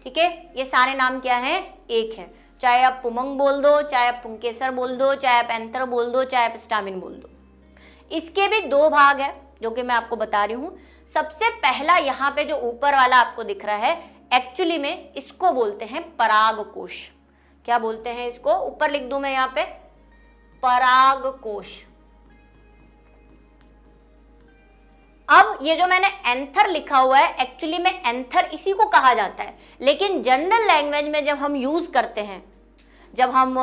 ठीक है, ये सारे नाम क्या है? एक है। चाहे आप पुमंग बोल दो, चाहे आप पुंकेसर बोल दो, चाहे आप एंथर बोल दो, चाहे आप स्टामिन बोल दो। इसके भी 2 भाग है जो कि मैं आपको बता रही हूं। सबसे पहला यहाँ पे जो ऊपर वाला आपको दिख रहा है, एक्चुअली में इसको बोलते हैं परागकोश। क्या बोलते हैं इसको? ऊपर लिख दूं मैं यहाँ पे, परागकोश। अब ये जो मैंने एंथर लिखा हुआ है, एक्चुअली में एंथर इसी को कहा जाता है, लेकिन जनरल लैंग्वेज में जब हम यूज करते हैं, जब हम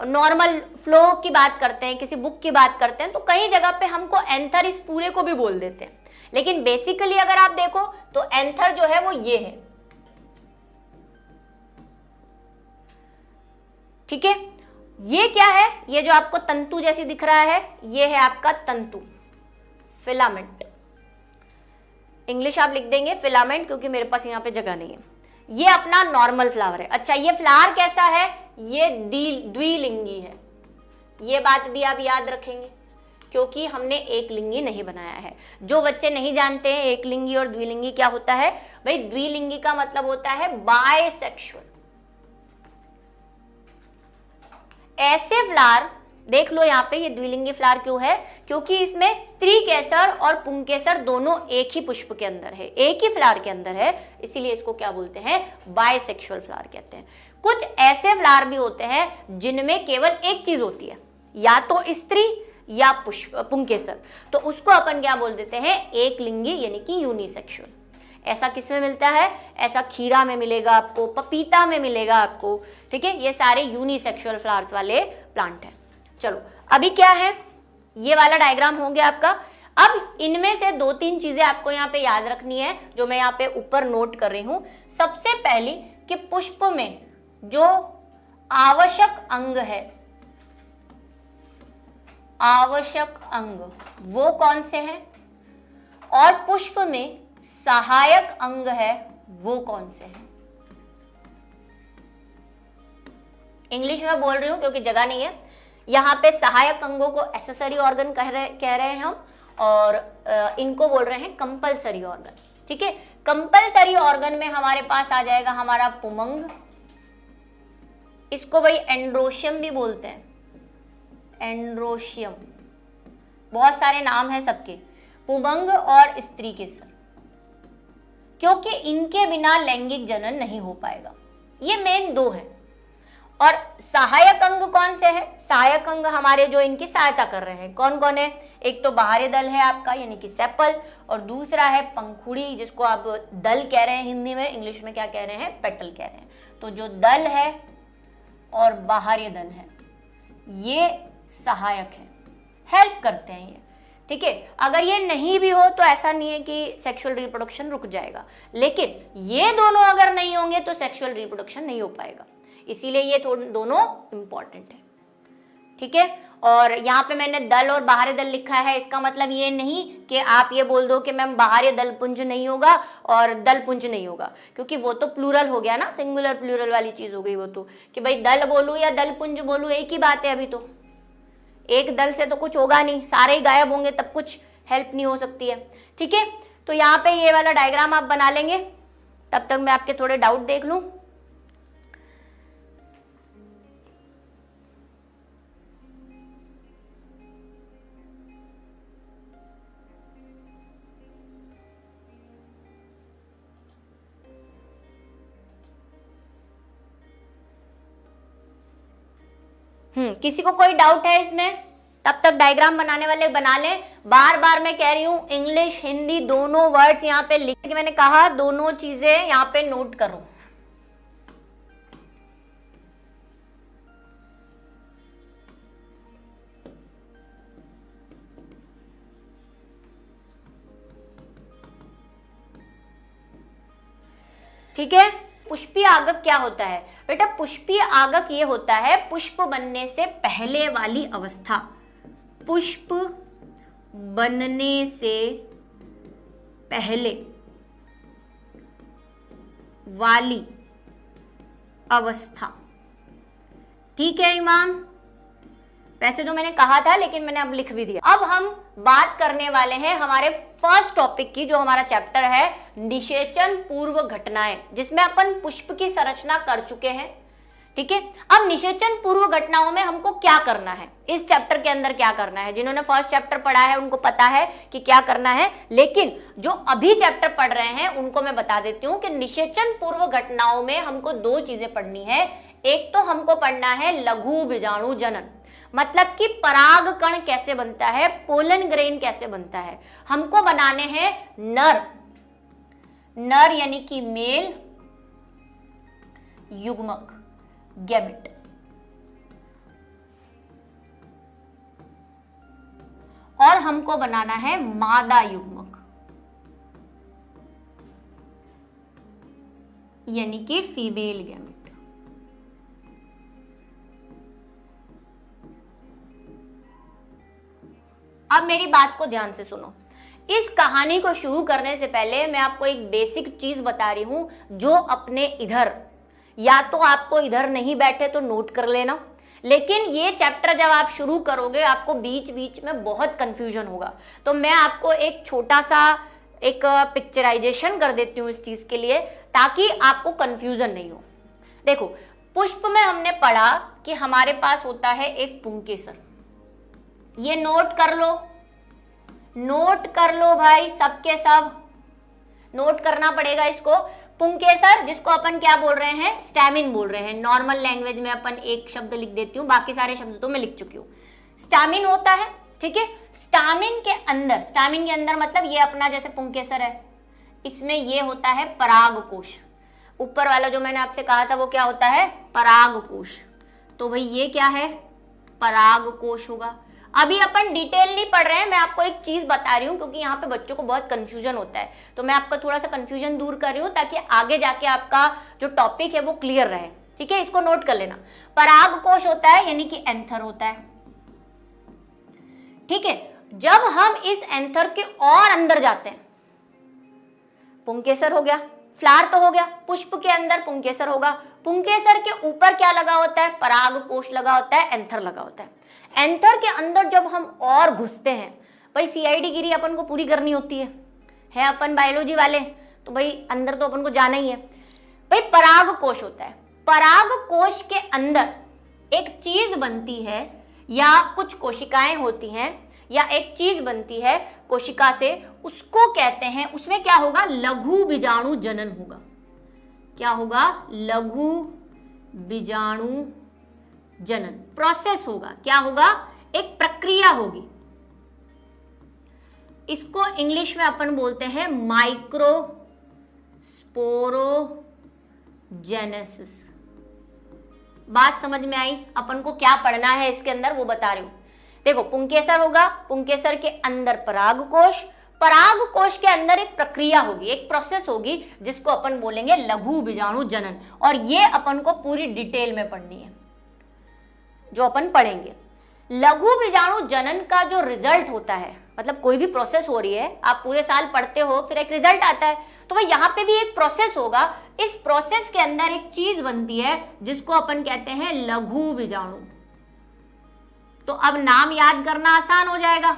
नॉर्मल फ्लो की बात करते हैं, किसी बुक की बात करते हैं, तो कई जगह पे हमको एंथर इस पूरे को भी बोल देते हैं, लेकिन बेसिकली अगर आप देखो तो एंथर जो है वो ये है। ठीक है, ये क्या है? ये जो आपको तंतु जैसी दिख रहा है, ये है आपका तंतु, फिलामेंट। इंग्लिश आप लिख देंगे फिलामेंट, क्योंकि मेरे पास यहाँ पे जगह नहीं है। ये अपना नॉर्मल फ्लावर है। अच्छा, ये फ्लावर कैसा है? ये द्विलिंगी है। ये बात भी आप याद रखेंगे, क्योंकि हमने एक लिंगी नहीं बनाया है। जो बच्चे नहीं जानते हैं एक लिंगी और द्विलिंगी क्या होता है, भाई द्विलिंगी का मतलब होता है बायसेक्सुअल। ऐसे फ्लावर देख लो, यहाँ पे ये द्विलिंगी फ्लावर क्यों है? क्योंकि इसमें स्त्री केसर और पुंकेसर दोनों एक ही पुष्प के अंदर है, एक ही फ्लावर के अंदर है, इसीलिए इसको क्या बोलते हैं? बायसेक्सुअल फ्लावर कहते हैं। कुछ ऐसे फ्लावर भी होते हैं जिनमें केवल एक चीज होती है, या तो स्त्री या पुष्प पुंकेसर, तो उसको अपन क्या बोल देते हैं? एक लिंगी, यानी कि यूनिसेक्सुअल। ऐसा किस में मिलता है? ऐसा खीरा में मिलेगा आपको, पपीता में मिलेगा आपको। ठीक है, ये सारे यूनिसेक्सुअल फ्लावर्स वाले प्लांट हैं। चलो, अभी क्या है? ये वाला डायग्राम हो गया आपका। अब इनमें से 2-3 चीजें आपको यहाँ पे याद रखनी है, जो मैं यहाँ पे ऊपर नोट कर रही हूं। सबसे पहली कि पुष्प में जो आवश्यक अंग है, आवश्यक अंग वो कौन से हैं, और पुष्प में सहायक अंग है वो कौन से हैं। इंग्लिश में बोल रही हूं क्योंकि जगह नहीं है। यहाँ पे सहायक अंगों को एसेसरी ऑर्गन कह रहे हैं हम, और इनको बोल रहे हैं कंपलसरी ऑर्गन। ठीक है, कंपलसरी ऑर्गन में हमारे पास आ जाएगा हमारा पुमंग, इसको भाई एंड्रोशियम भी बोलते हैं, एंड्रोशियम। बहुत सारे नाम हैं सबके, पुमंग और स्त्री केसर, क्योंकि इनके बिना लैंगिक जनन नहीं हो पाएगा। ये मेन 2 है। और सहायक अंग कौन से हैं? सहायक अंग हमारे जो इनकी सहायता कर रहे हैं कौन कौन है? एक तो बाहरी दल है आपका यानी कि सेपल, और दूसरा है पंखुड़ी जिसको आप दल कह रहे हैं हिंदी में, इंग्लिश में क्या कह रहे हैं? पेटल कह रहे हैं। तो जो दल है और बाहरी दल है ये सहायक है, हेल्प करते हैं ये, ठीक है। अगर ये नहीं भी हो तो ऐसा नहीं है कि सेक्सुअल रिप्रोडक्शन रुक जाएगा, लेकिन ये दोनों अगर नहीं होंगे तो सेक्सुअल रिप्रोडक्शन नहीं हो पाएगा, इसीलिए ये दोनों इंपॉर्टेंट है, ठीक है। और यहाँ पे मैंने दल और बाहरी दल लिखा है, इसका मतलब ये नहीं कि आप ये बोल दो कि मैम बाहरी दल पुंज नहीं होगा और दल पुंज नहीं होगा, क्योंकि वो तो प्लूरल हो गया ना, सिंगुलर प्लूरल वाली चीज हो गई वो तो, कि भाई दल बोलूं या दल पुंज बोलूं एक ही बात है। अभी तो एक दल से तो कुछ होगा नहीं, सारे ही गायब होंगे तब कुछ हेल्प नहीं हो सकती है, ठीक है। तो यहाँ पे ये वाला डायग्राम आप बना लेंगे, तब तक मैं आपके थोड़े डाउट देख लूं। किसी को कोई डाउट है इसमें? तब तक डायग्राम बनाने वाले बना लें। बार बार मैं कह रही हूं इंग्लिश हिंदी दोनों वर्ड्स यहाँ पे लिख के, मैंने कहा दोनों चीजें यहाँ पे नोट करो। ठीक है। पुष्पीय आगक क्या होता है बेटा? पुष्पीय आगक ये होता है पुष्प बनने से पहले वाली अवस्था, पुष्प बनने से पहले वाली अवस्था, ठीक है इमाम? वैसे तो मैंने कहा था लेकिन मैंने अब लिख भी दिया। अब हम बात करने वाले हैं हमारे फर्स्ट टॉपिक की, जो हमारा चैप्टर है निषेचन पूर्व घटनाएं, जिसमें अपन पुष्प की संरचना कर चुके हैं, ठीक है। अब निषेचन पूर्व घटनाओं में हमको क्या करना है, इस चैप्टर के अंदर क्या करना है? जिन्होंने फर्स्ट चैप्टर पढ़ा है उनको पता है कि क्या करना है, लेकिन जो अभी चैप्टर पढ़ रहे हैं उनको मैं बता देती हूँ कि निषेचन पूर्व घटनाओं में हमको दो चीजें पढ़नी है। एक तो हमको पढ़ना है लघु बीजाणु जनन, मतलब कि पराग कण कैसे बनता है, पोलन ग्रेन कैसे बनता है। हमको बनाने हैं नर, नर यानी कि मेल युग्मक गैमेट, और हमको बनाना है मादा युग्मक यानी कि फीमेल गैमेट। अब मेरी बात को ध्यान से सुनो। इस कहानी को शुरू करने से पहले मैं आपको एक बेसिक चीज बता रही हूं, जो अपने इधर, या तो आपको इधर नहीं बैठे तो नोट कर लेना, लेकिन ये चैप्टर जब आप शुरू करोगे आपको बीच बीच में बहुत कंफ्यूजन होगा, तो मैं आपको एक छोटा सा एक पिक्चराइजेशन कर देती हूँ इस चीज के लिए, ताकि आपको कंफ्यूजन नहीं हो। देखो, पुष्प में हमने पढ़ा कि हमारे पास होता है एक पुंकेसर, ये नोट कर लो, नोट कर लो भाई, सबके सब नोट करना पड़ेगा इसको। पुंकेसर जिसको अपन क्या बोल रहे हैं, स्टैमिन बोल रहे हैं। नॉर्मल लैंग्वेज में अपन एक शब्द लिख देती हूँ, बाकी सारे शब्द तो मैं लिख चुकी हूँ। स्टैमिन होता है, ठीक है। स्टैमिन के अंदर मतलब ये अपना जैसे पुंकेसर है, इसमें ये होता है पराग कोश। ऊपर वाला जो मैंने आपसे कहा था वो क्या होता है, पराग कोश। तो भाई ये क्या है, पराग कोश होगा। अभी अपन डिटेल नहीं पढ़ रहे हैं, मैं आपको एक चीज बता रही हूँ क्योंकि यहाँ पे बच्चों को बहुत कंफ्यूजन होता है, तो मैं आपका थोड़ा सा कंफ्यूजन दूर कर रही हूँ ताकि आगे जाके आपका जो टॉपिक है वो क्लियर रहे, ठीक है। इसको नोट कर लेना। पराग कोश होता है यानी कि एंथर होता है, ठीक है। जब हम इस एंथर के और अंदर जाते हैं, पुंकेसर हो गया, फ्लावर तो हो गया, पुष्प के अंदर पुंकेसर होगा, पुंकेसर के ऊपर क्या लगा होता है, पराग कोश लगा होता है, एंथर लगा होता है। एंथर के अंदर जब हम और घुसते हैं, भाई सीआईडी गिरी अपन को पूरी करनी होती है अपन बायोलॉजी वाले, तो भाई अंदर तो अपन को जाना ही है। भाई पराग कोश होता है, पराग कोश के अंदर एक चीज बनती है या कुछ कोशिकाएं होती हैं या एक चीज बनती है कोशिका से, उसको कहते हैं, उसमें क्या होगा, लघु बीजाणु जनन होगा। क्या होगा, लघु बीजाणु जनन, प्रोसेस होगा, क्या होगा, एक प्रक्रिया होगी। इसको इंग्लिश में अपन बोलते हैं माइक्रोस्पोरोजेनेसिस। बात समझ में आई? अपन को क्या पढ़ना है इसके अंदर वो बता रही हूं। देखो, पुंकेसर होगा, पुंकेसर के अंदर परागकोश, परागकोश के अंदर एक प्रक्रिया होगी, एक प्रोसेस होगी जिसको अपन बोलेंगे लघु बीजाणु जनन। और ये अपन को पूरी डिटेल में पढ़नी है जो अपन पढ़ेंगे। लघु बीजाणु जनन का जो रिजल्ट होता है, मतलब कोई भी प्रोसेस हो रही है, आप पूरे साल पढ़ते हो, फिर एक रिजल्ट आता है, तो भाई यहाँ पे भी एक प्रोसेस होगा। इस प्रोसेस के अंदर एक चीज बनती है जिसको अपन कहते हैं लघु बीजाणु। तो अब नाम याद करना आसान हो जाएगा।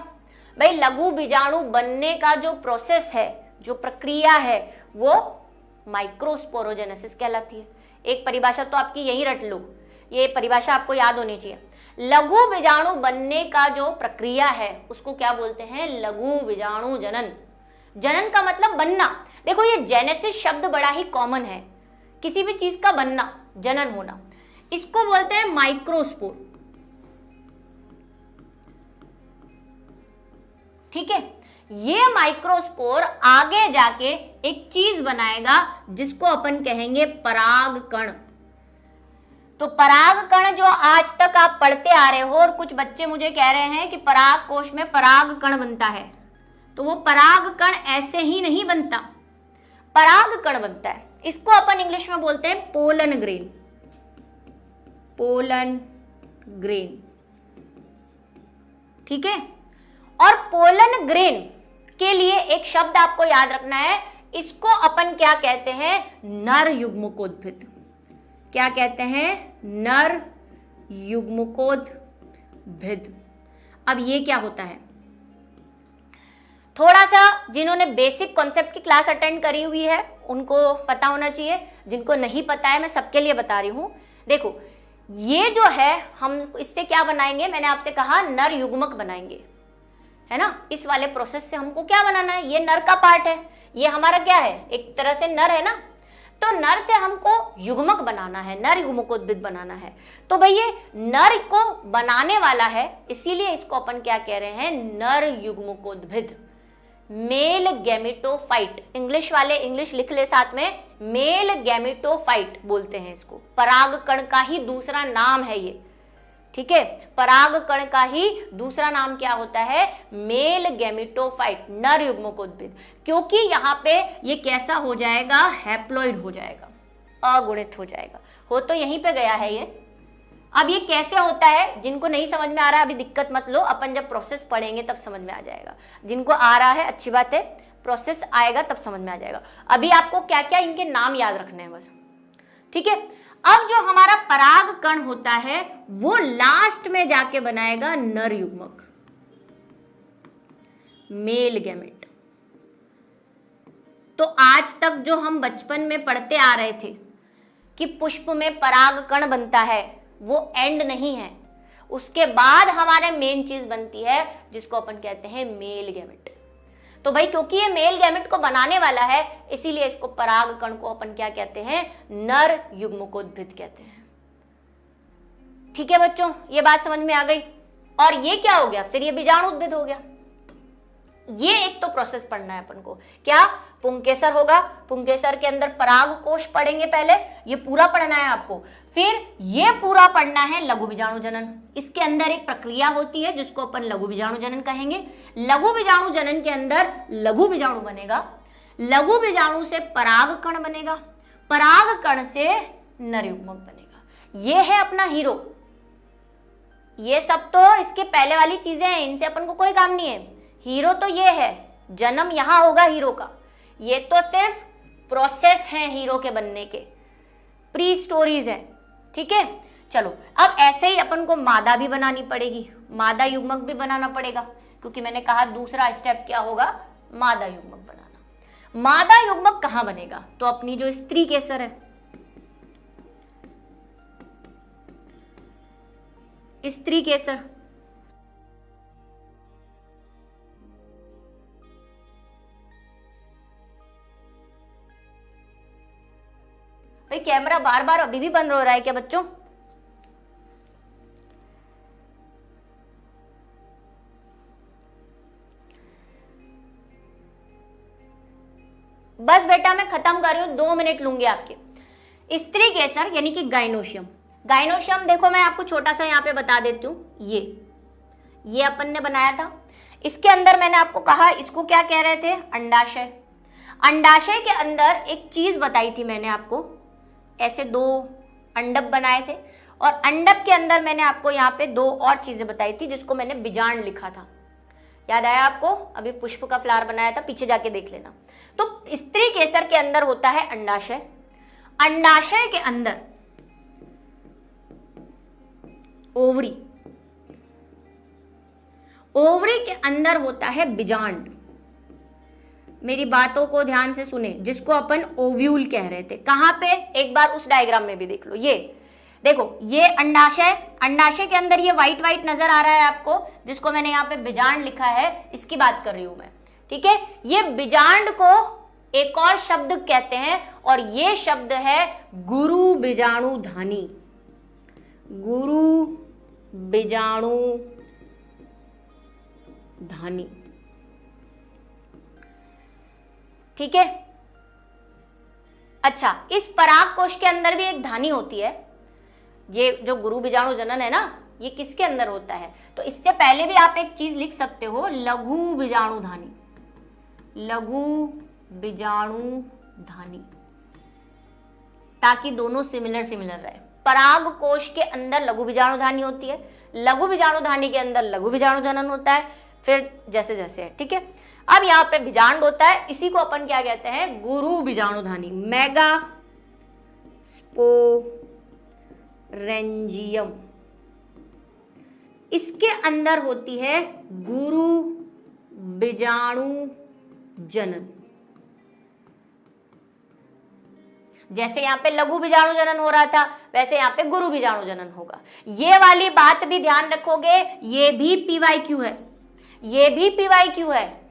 भाई लघु बीजाणु बनने का जो प्रोसेस है, जो प्रक्रिया है, वो माइक्रोस्पोरोजेनेसिस कहलाती है। एक परिभाषा तो आपकी यही रट लो, ये परिभाषा आपको याद होनी चाहिए। लघु बीजाणु बनने का जो प्रक्रिया है उसको क्या बोलते हैं, लघु बीजाणु जनन। जनन का मतलब बनना। देखो, ये जेनेसिस शब्द बड़ा ही कॉमन है, किसी भी चीज का बनना, जनन होना। इसको बोलते हैं माइक्रोस्पोर। ठीक है, ये माइक्रोस्पोर आगे जाके एक चीज बनाएगा जिसको अपन कहेंगे परागकण। तो परागकण जो आज तक आप पढ़ते आ रहे हो, और कुछ बच्चे मुझे कह रहे हैं कि पराग कोश में परागकण बनता है, तो वो परागकण ऐसे ही नहीं बनता, परागकण बनता है। इसको अपन इंग्लिश में बोलते हैं पोलन ग्रेन। पोलन ग्रेन, ठीक है। और पोलन ग्रेन के लिए एक शब्द आपको याद रखना है, इसको अपन क्या कहते हैं, नर युग्मकोद्भिद। क्या कहते हैं, नर युग्मकोद्भिद। अब ये क्या होता है, थोड़ा सा जिन्होंने बेसिक कॉन्सेप्ट की क्लास अटेंड करी हुई है उनको पता होना चाहिए, जिनको नहीं पता है मैं सबके लिए बता रही हूं। देखो, ये जो है हम इससे क्या बनाएंगे, मैंने आपसे कहा नर युग्मक बनाएंगे, है ना। इस वाले प्रोसेस से हमको क्या बनाना है, ये नर का पार्ट है, ये हमारा क्या है, एक तरह से नर है ना। तो नर से हमको युग्मक बनाना है, नर युग्मकोद्भिद बनाना है। तो भाई ये नर को बनाने वाला है, इसीलिए इसको अपन क्या कह रहे हैं, नर युग्मकोद्भिद, मेल गैमेटोफाइट। इंग्लिश वाले इंग्लिश लिख ले साथ में, मेल गैमेटोफाइट बोलते हैं इसको। परागकण का ही दूसरा नाम है ये, ठीक है। परागकण का ही दूसरा नाम क्या होता है, मेल गैमेटोफाइट, नर युग्मकोद्भिद। क्योंकि यहाँ पे ये कैसा हो जाएगा, हैप्लॉइड हो जाएगा, अगुणित हो जाएगा। हो तो यहीं पे गया है ये। अब ये कैसे होता है, जिनको नहीं समझ में आ रहा है अभी दिक्कत मत लो, अपन जब प्रोसेस पढ़ेंगे तब समझ में आ जाएगा। जिनको आ रहा है अच्छी बात है, प्रोसेस आएगा तब समझ में आ जाएगा। अभी आपको क्या क्या इनके नाम याद रखने हैं बस, ठीक है। अब जो हमारा परागकण होता है वो लास्ट में जाके बनाएगा नर युग्मक, मेल गैमेट। तो आज तक जो हम बचपन में पढ़ते आ रहे थे कि पुष्प में परागकण बनता है, वो एंड नहीं है। उसके बाद हमारे मेन चीज बनती है जिसको अपन कहते हैं मेल गैमेट। तो भाई क्योंकि ये मेल गैमेट को बनाने वाला है, इसीलिए इसको परागकण को अपन क्या कहते हैं, नर युग्मकोद्भिद कहते हैं। ठीक है बच्चों, ये बात समझ में आ गई। और ये क्या हो गया, फिर ये बीजाणुद्भिद हो गया। ये एक तो प्रोसेस पढ़ना है अपन को, क्या, पुंकेसर होगा, पुंकेसर के अंदर परागकोश पढ़ेंगे पहले, ये पूरा पढ़ना है आपको। फिर ये पूरा पढ़ना है लघु बीजाणु जनन। इसके अंदर एक प्रक्रिया होती है जिसको अपन लघु बीजाणु जनन कहेंगे। लघु बीजाणु जनन के अंदर लघु बीजाणु बनेगा, लघु बीजाणु से परागकण बनेगा, परागकण से नर युग्मक बनेगा। ये है अपना हीरो। ये सब तो इसके पहले वाली चीजें हैं, इनसे अपन को कोई काम नहीं है। हीरो तो ये है, जन्म यहां होगा हीरो का। ये तो सिर्फ प्रोसेस है हीरो के बनने के, प्री स्टोरीज है, ठीक है। चलो, अब ऐसे ही अपन को मादा भी बनानी पड़ेगी, मादा युग्मक भी बनाना पड़ेगा, क्योंकि मैंने कहा दूसरा स्टेप क्या होगा, मादा युग्मक बनाना। मादा युग्मक कहां बनेगा, तो अपनी जो स्त्री केसर है, स्त्री केसर, भाई कैमरा बार बार अभी भी बंद हो रहा है क्या बच्चों? बस बेटा मैं खत्म कर रही हूं, 2 मिनट लूंगी आपके। स्त्री केसर यानी कि गाइनोशियम। गाइनोशियम देखो मैं आपको छोटा सा यहाँ पे बता देती हूँ, ये अपन ने बनाया था। इसके अंदर मैंने आपको कहा इसको क्या कह रहे थे, अंडाशय। अंडाशय के अंदर एक चीज बताई थी मैंने आपको, ऐसे 2 अंडप बनाए थे और अंडप के अंदर मैंने आपको यहाँ पे 2 और चीजें बताई थी जिसको मैंने बीजांड लिखा था। याद आया आपको? अभी पुष्प का फ्लावर बनाया था, पीछे जाके देख लेना। तो स्त्री केसर के अंदर होता है अंडाशय, अंडाशय के अंदर ओवरी, ओवरी के अंदर होता है बीजांड। मेरी बातों को ध्यान से सुने, जिसको अपन ओव्यूल कह रहे थे। कहां पे? एक बार उस डायग्राम में भी देख लो। ये देखो, ये अंडाशय, अंडाशय के अंदर ये व्हाइट व्हाइट नजर आ रहा है आपको, जिसको मैंने यहाँ पे बीजांड लिखा है, इसकी बात कर रही हूं मैं। ठीक है, ये बीजांड को एक और शब्द कहते हैं और ये शब्द है गुरु बीजाणुधानी। गुरु बीजाणुधानी। ठीक है, अच्छा, इस पराग कोश के अंदर भी एक धानी होती है। ये जो गुरु बीजाणु जनन है ना, ये किसके अंदर होता है? तो इससे पहले भी आप एक चीज लिख सकते हो, लघु बीजाणुधानी। लघु बीजाणुधानी, ताकि दोनों सिमिलर रहे। पराग कोश के अंदर लघु बीजाणुधानी होती है, लघु बीजाणुधानी के अंदर लघु बीजाणु जनन होता है, फिर जैसे जैसे है। ठीक है, अब यहाँ पे बीजांड होता है, इसी को अपन क्या कहते हैं, गुरु बीजाणुधानी। मेगा स्पोरेंजियम, इसके अंदर होती है गुरु बीजाणु जनन। जैसे यहाँ पे लघु बीजाणु जनन हो रहा था, वैसे यहाँ पे गुरु बीजाणु जनन होगा। ये वाली बात भी ध्यान रखोगे, ये भी PYQ है, ये भी PYQ है,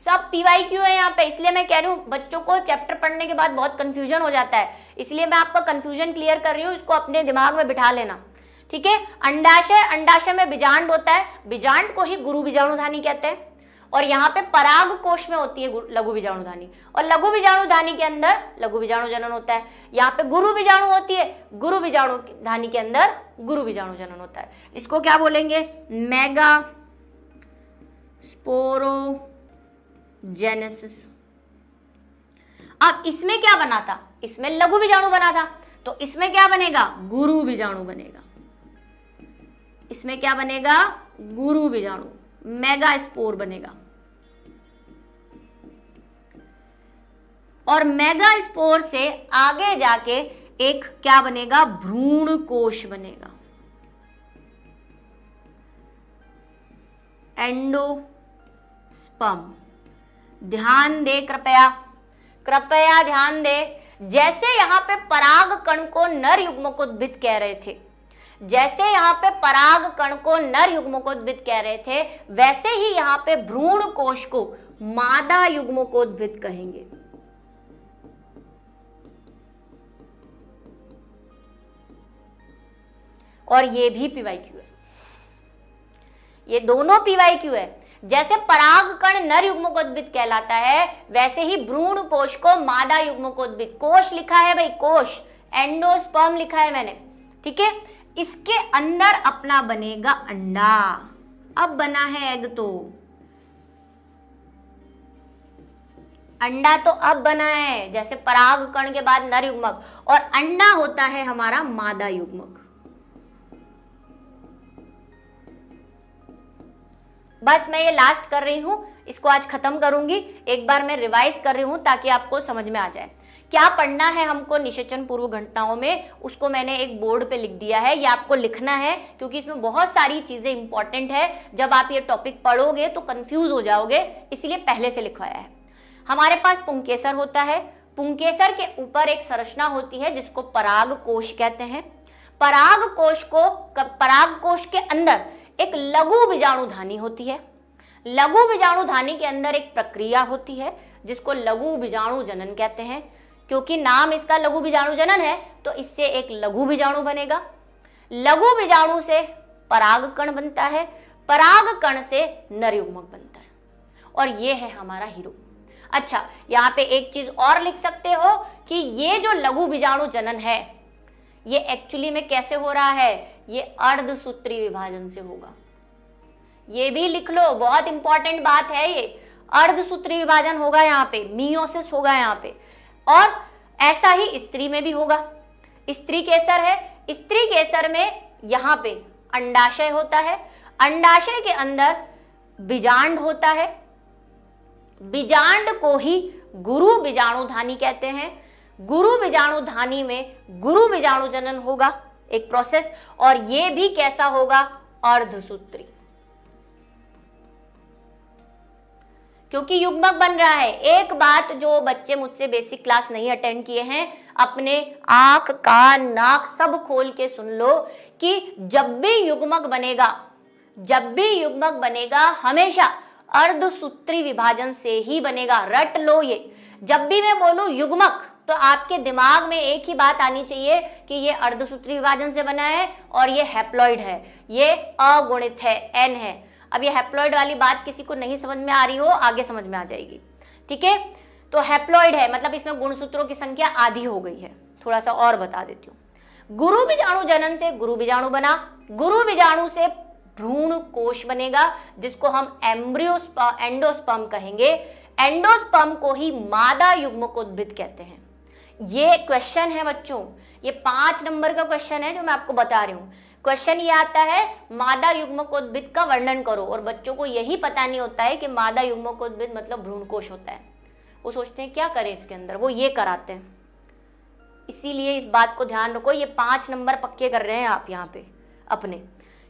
सब PYQ है यहाँ पे। इसलिए मैं कह रही हूँ बच्चों को चैप्टर पढ़ने के बाद बहुत कंफ्यूजन हो जाता है, इसलिए मैं आपका कंफ्यूजन क्लियर कर रही हूँ, इसको अपने दिमाग में बिठा लेना। ठीक है, अंडाशय, अंडाशय में बीजांड होता है, बीजांड को ही गुरु बीजाणुधानी कहते हैं। और यहाँ पे पराग कोश में होती है लघु बीजाणुधानी, और लघु बीजाणुधानी के अंदर लघु बीजाणु जनन होता है। यहाँ पे गुरु बीजाणु होती है, गुरु बीजाणुधानी के अंदर गुरु बीजाणु जनन होता है। इसको क्या बोलेंगे, मेगा स्पोरोजेनेसिस। अब इसमें क्या बना था, इसमें लघु बीजाणु बना था, तो इसमें क्या बनेगा, गुरु बीजाणु बनेगा। इसमें क्या बनेगा, गुरु बीजाणु, मेगा स्पोर बनेगा। और मेगा स्पोर से आगे जाके एक क्या बनेगा, भ्रूण कोश बनेगा, एंडोस्पर्म। ध्यान दे, कृपया कृपया ध्यान दे। जैसे यहां पे पराग कण को नर युग्मकोद्भिद कह रहे थे, जैसे यहाँ पे पराग कण को नर युग्मकोद्भिद कह रहे थे, वैसे ही यहाँ पे भ्रूण कोश को मादा युग्मकोद्भिद कहेंगे। और ये भी PYQ है, ये दोनों PYQ है। जैसे पराग कण नर युग्मकोद्भिद कहलाता है, वैसे ही भ्रूण कोश को मादा युग्मकोद्भिद, कोश लिखा है भाई, कोश, एंडोस्पर्म लिखा है मैंने। ठीक है, इसके अंदर अपना बनेगा अंडा। अब बना है एग, तो अंडा तो अब बना है, जैसे पराग कण के बाद नर युग्मक, और अंडा होता है हमारा मादा युग्मक। बस मैं ये लास्ट कर रही हूं, इसको आज खत्म करूंगी। एक बार मैं रिवाइज कर रही हूं ताकि आपको समझ में आ जाए क्या पढ़ना है हमको निषेचन पूर्व घटनाओं में। उसको मैंने एक बोर्ड पे लिख दिया है, ये आपको लिखना है क्योंकि इसमें बहुत सारी चीजें इंपॉर्टेंट है। जब आप ये टॉपिक पढ़ोगे तो कंफ्यूज हो जाओगे, इसलिए पहले से लिखवाया है। हमारे पास पुंकेसर होता है, पुंकेसर के ऊपर एक संरचना होती है जिसको पराग कोश कहते हैं। पराग कोश के अंदर एक लघु बीजाणुधानी होती है। लघु बीजाणुधानी के अंदर एक प्रक्रिया होती है जिसको लघु बीजाणु जनन कहते हैं। क्योंकि नाम इसका लघु बीजाणु जनन है तो इससे एक लघु बीजाणु बनेगा। लघु बीजाणु से पराग कण बनता है, पराग कण से नर युग्मक बनता है, और ये है हमारा हीरो। अच्छा, यहाँ पे एक चीज और लिख सकते हो कि ये जो लघु बीजाणु जनन है ये एक्चुअली में कैसे हो रहा है, ये अर्धसूत्री विभाजन से होगा। ये भी लिख लो, बहुत इंपॉर्टेंट बात है ये, अर्धसूत्री विभाजन होगा यहाँ पे, मियोसिस होगा यहाँ पे। और ऐसा ही स्त्री में भी होगा। स्त्री केसर है, स्त्री केसर में यहाँ पे अंडाशय होता है, अंडाशय के अंदर बीजांड होता है, बीजांड को ही गुरु बीजाणुधानी कहते हैं। गुरु बीजाणुधानी में गुरु बीजाणु जनन होगा एक प्रोसेस, और ये भी कैसा होगा, अर्धसूत्री, क्योंकि युग्मक बन रहा है। एक बात जो बच्चे मुझसे बेसिक क्लास नहीं अटेंड किए हैं, अपने आंख कान नाक सब खोल के सुन लो कि जब भी युग्मक बनेगा हमेशा अर्धसूत्री विभाजन से ही बनेगा। रट लो ये, जब भी मैं बोलूं युग्मक तो आपके दिमाग में एक ही बात आनी चाहिए कि ये अर्धसूत्री विभाजन से बना है और ये हैप्लॉइड है, ये अगुणित है, एन है। अब ये हैप्लॉइड वाली बात किसी को नहीं समझ में आ रही हो, आगे समझ में आ जाएगी, ठीक है। तो हैप्लॉइड है मतलब इसमें गुणसूत्रों की संख्या आधी हो गई है। थोड़ा सा और बता देती हूँ। गुरु बीजाणु जनन से गुरु बीजाणु बना, गुरु बीजाणु से भ्रूण कोश बनेगा जिसको हम एंडोस्पर्म कहेंगे। एंडोस्पर्म को ही मादा युग्मकोद्भिद कहते हैं। ये क्वेश्चन है बच्चों, ये 5 नंबर का क्वेश्चन है जो मैं आपको बता रही हूँ। क्वेश्चन ये आता है मादा युग्मकोद्भिद का वर्णन करो, और बच्चों को यही पता नहीं होता है कि मादा युग्मकोद्भिद मतलब भ्रूणकोश होता है। वो सोचते हैं क्या करें इसके अंदर, वो ये कराते हैं। इसीलिए इस बात को ध्यान रखो, ये 5 नंबर पक्के कर रहे हैं आप यहाँ पे अपने,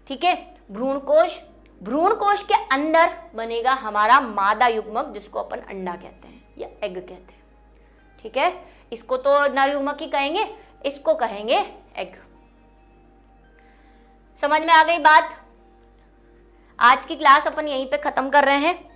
ठीक है। भ्रूणकोश, भ्रूणकोश के अंदर बनेगा हमारा मादा युग्मक जिसको अपन अंडा कहते हैं या एग कहते हैं, ठीक है। इसको तो नर युग्मक ही कहेंगे, इसको कहेंगे एग। समझ में आ गई बात। आज की क्लास अपन यहीं पे खत्म कर रहे हैं।